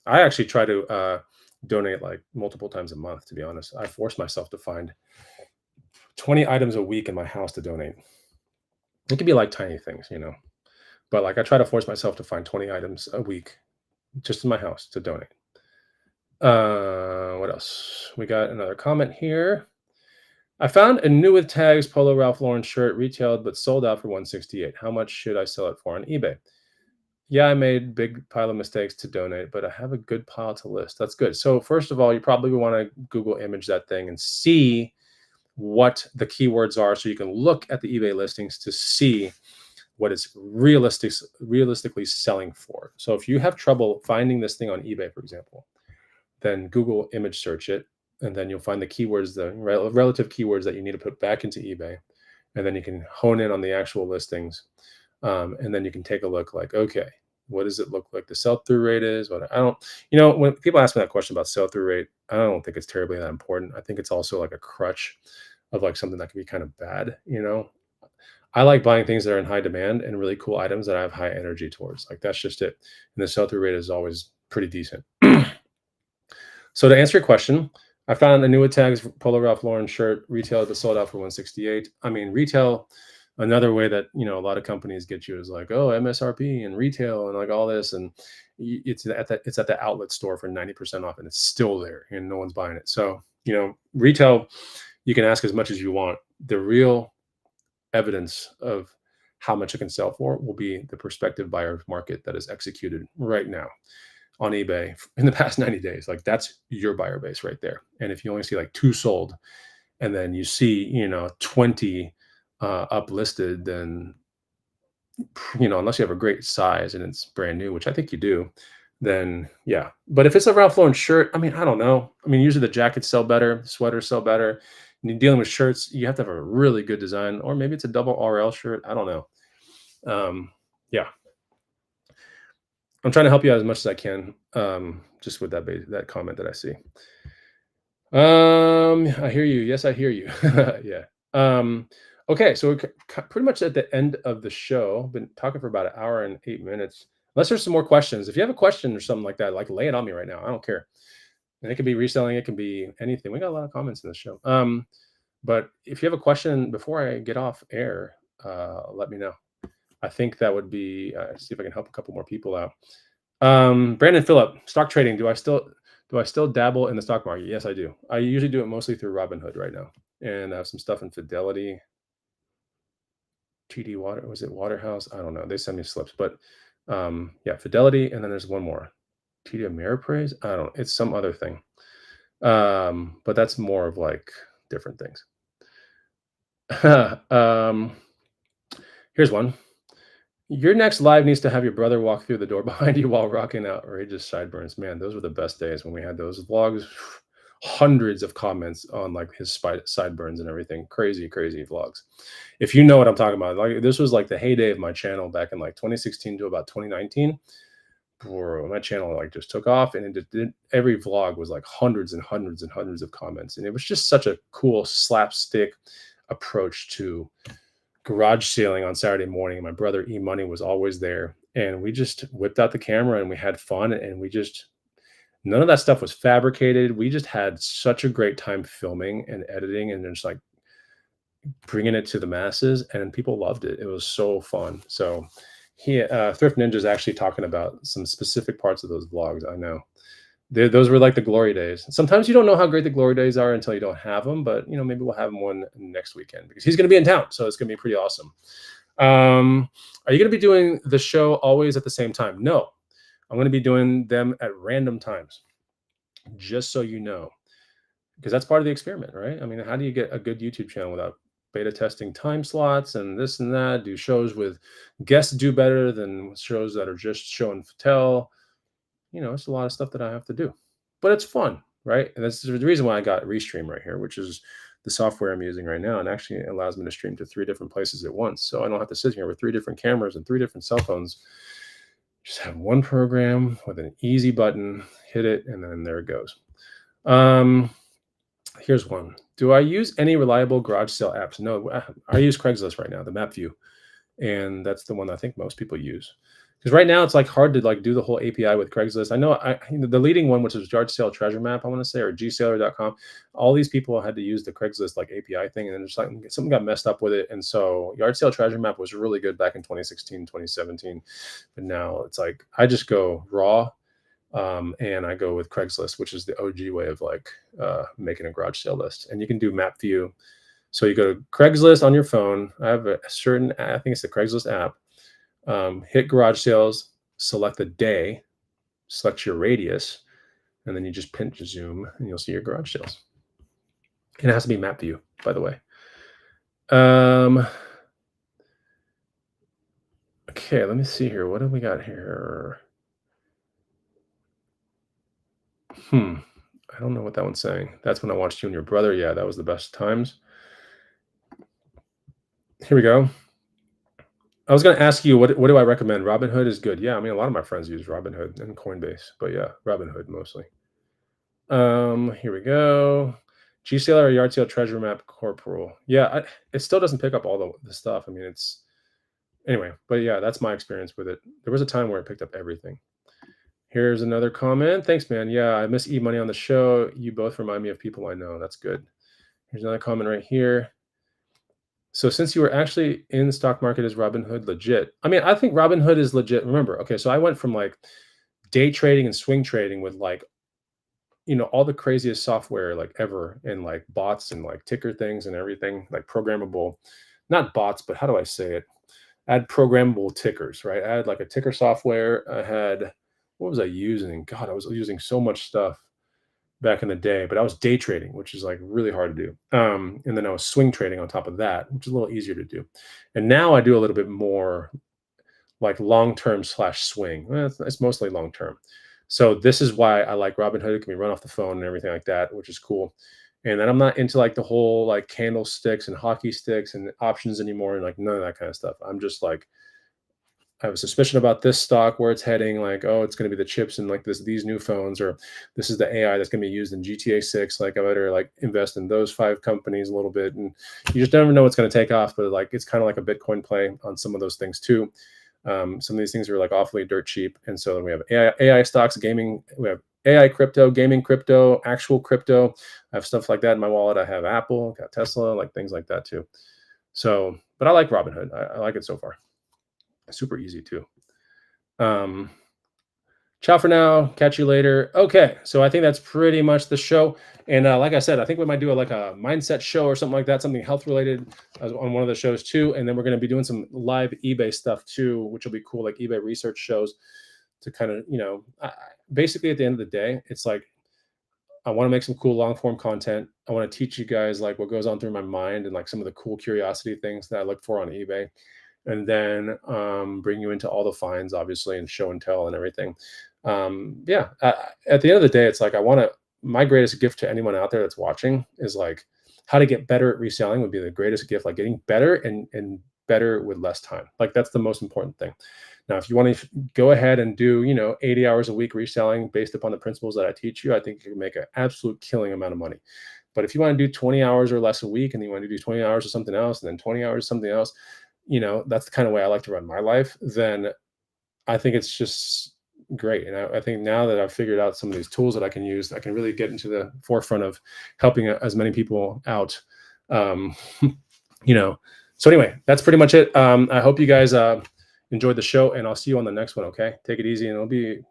I actually try to donate like multiple times a month, to be honest. I force myself to find 20 items a week in my house to donate. It could be like tiny things. But like I try to force myself to find 20 items a week just in my house to donate. What else? We got another comment here. I found a new with tags Polo Ralph Lauren shirt retailed but sold out for 168. How much should I sell it for on eBay? Yeah, I made big pile of mistakes to donate, but I have a good pile to list. That's good. So first of all, you probably want to Google image that thing and see what the keywords are so you can look at the eBay listings to see what it's realistically selling for. So if you have trouble finding this thing on eBay, for example, then Google image search it, and then you'll find the keywords, the relative keywords that you need to put back into eBay, and then you can hone in on the actual listings, and then you can take a look. Like, okay, what does it look like the sell-through rate is? What I don't, when people ask me that question about sell-through rate, I don't think it's terribly that important. I think it's also like a crutch of like something that can be kind of bad. I like buying things that are in high demand and really cool items that I have high energy towards. Like that's just it. And the sell-through rate is always pretty decent. So to answer your question, I found a new tags Polo Ralph Lauren shirt retail that sold out for 168. I mean, retail, another way that a lot of companies get you is like, oh, MSRP and retail and like all this, and it's at the outlet store for 90% off, and it's still there, and no one's buying it. So retail, you can ask as much as you want. The real evidence of how much it can sell for will be the prospective buyer market that is executed right now on eBay in the past 90 days. Like that's your buyer base right there. And if you only see like 2 sold and then you see, 20 uplisted, then, unless you have a great size and it's brand new, which I think you do, then yeah. But if it's a Ralph Lauren shirt, I mean, I don't know. I mean, usually the jackets sell better, sweaters sell better. And you're dealing with shirts, you have to have a really good design, or maybe it's a double RL shirt. I don't know. Yeah. I'm trying to help you out as much as I can, just with that comment that I see. I hear you. Yes, I hear you. Yeah. Okay, so we're pretty much at the end of the show. Been talking for about an hour and 8 minutes. Unless there's some more questions. If you have a question or something like that, like lay it on me right now. I don't care. And it can be reselling. It can be anything. We got a lot of comments in the show. But if you have a question before I get off air, let me know. I think that would be see if I can help a couple more people out. Brandon Phillip, stock trading. Do I still dabble in the stock market? Yes, I do. I usually do it mostly through Robinhood right now, and I have some stuff in Fidelity. TD Water, was it Waterhouse? I don't know. They send me slips, but yeah, Fidelity, and then there's one more. TD Ameripraise? I don't. It's some other thing. But that's more of like different things. um, Here's one. Your next live needs to have your brother walk through the door behind you while rocking outrageous sideburns. Man, those were the best days when we had those vlogs. Hundreds of comments on like his sideburns and everything. Crazy, crazy vlogs. If you know what I'm talking about, like this was like the heyday of my channel back in like 2016 to about 2019. Bro, my channel like just took off, and every vlog was like hundreds and hundreds and hundreds of comments, and it was just such a cool slapstick approach to garage sailing on Saturday morning. My brother E Money was always there, and we just whipped out the camera and we had fun, and we just none of that stuff was fabricated. We just had such a great time filming and editing and just like bringing it to the masses, and people loved it. It was so fun. So Thrift Ninja is actually talking about some specific parts of those vlogs. I know those were like the glory days. Sometimes you don't know how great the glory days are until you don't have them, but maybe we'll have him one next weekend because he's going to be in town, so it's going to be pretty awesome. Are you going to be doing the show always at the same time? No, I'm going to be doing them at random times, just so you know, because that's part of the experiment, right? I mean, how do you get a good YouTube channel without beta testing time slots and this and that? Do shows with guests do better than shows that are just show and tell? It's a lot of stuff that I have to do, but it's fun, right? And that's the reason why I got Restream right here, which is the software I'm using right now, and actually allows me to stream to 3 different places at once. So I don't have to sit here with 3 different cameras and 3 different cell phones. Just have one program with an easy button, hit it, and then there it goes. Here's one. Do I use any reliable garage sale apps? No, I use Craigslist right now, the map view, and that's the one I think most people use. Because right now it's like hard to like do the whole API with Craigslist. I know the leading one, which is Yard Sale Treasure Map, I want to say, or gsailor.com. All these people had to use the Craigslist like API thing, and then just like something got messed up with it. And so Yard Sale Treasure Map was really good back in 2016, 2017. But now it's like I just go raw, and I go with Craigslist, which is the OG way of like making a garage sale list. And you can do map view. So you go to Craigslist on your phone. I have a certain, I think it's the Craigslist app. Hit garage sales, select the day, select your radius, and then you just pinch zoom and you'll see your garage sales. And it has to be map view, by the way. Okay, let me see here. What do we got here? I don't know what that one's saying. That's when I watched you and your brother. Yeah, that was the best times. Here we go. I was going to ask you, what do I recommend? Robinhood is good. Yeah, I mean, a lot of my friends use Robinhood and Coinbase, but yeah, Robinhood mostly. Here we go. GCL or Yard Sale Treasure Map Corporal. Yeah, it still doesn't pick up all the stuff. I mean, it's anyway, but yeah, that's my experience with it. There was a time where it picked up everything. Here's another comment. Thanks, man. Yeah, I miss E-Money on the show. You both remind me of people I know. That's good. Here's another comment right here. So since you were actually in the stock market, is Robinhood legit? I mean, I think Robinhood is legit. Remember, okay, so I went from like day trading and swing trading with like, all the craziest software like ever, and like bots and like ticker things and everything, like programmable, not bots, but how do I say it? I had programmable tickers, right? I had like a ticker software. I had, what was I using? God, I was using so much stuff back in the day, but I was day trading, which is like really hard to do. And then I was swing trading on top of that, which is a little easier to do. And now I do a little bit more like long-term slash swing. Well, it's mostly long-term. So this is why I like Robinhood. It can be run off the phone and everything like that, which is cool. And then I'm not into like the whole like candlesticks and hockey sticks and options anymore, and like none of that kind of stuff. I'm just like, I have a suspicion about this stock, where it's heading, like, oh, it's going to be the chips and like these new phones, or this is the AI that's going to be used in GTA 6. Like, I better like invest in those 5 companies a little bit. And you just never know what's going to take off. But like, it's kind of like a Bitcoin play on some of those things too. Some of these things are like awfully dirt cheap. And so then we have AI stocks, gaming, we have AI crypto, gaming crypto, actual crypto. I have stuff like that in my wallet. I have Apple, got Tesla, like things like that too. So, but I like Robinhood. I like it so far. Super easy too. Um, Ciao for now. Catch you later. Okay, so I think that's pretty much the show. And like I said, I think we might do like a mindset show or something like that, something health related on one of the shows too. And then we're going to be doing some live eBay stuff too, which will be cool, like eBay research shows to kind of, basically at the end of the day, it's like I want to make some cool long form content. I want to teach you guys like what goes on through my mind and like some of the cool curiosity things that I look for on eBay, and then bring you into all the finds, obviously, and show and tell and everything. Yeah, at the end of the day, it's like I want to. My greatest gift to anyone out there that's watching is like how to get better at reselling would be the greatest gift. Like getting better and better with less time. Like that's the most important thing. Now, if you want to go ahead and do, 80 hours a week reselling based upon the principles that I teach you, I think you can make an absolute killing amount of money. But if you want to do 20 hours or less a week and you want to do 20 hours of something else and then 20 hours of something else, that's the kind of way I like to run my life, then I think it's just great. And I think now that I've figured out some of these tools that I can use, I can really get into the forefront of helping as many people out. Um, you know, so anyway, that's pretty much it. I hope you guys enjoyed the show, and I'll see you on the next one. Okay, take it easy, and it'll be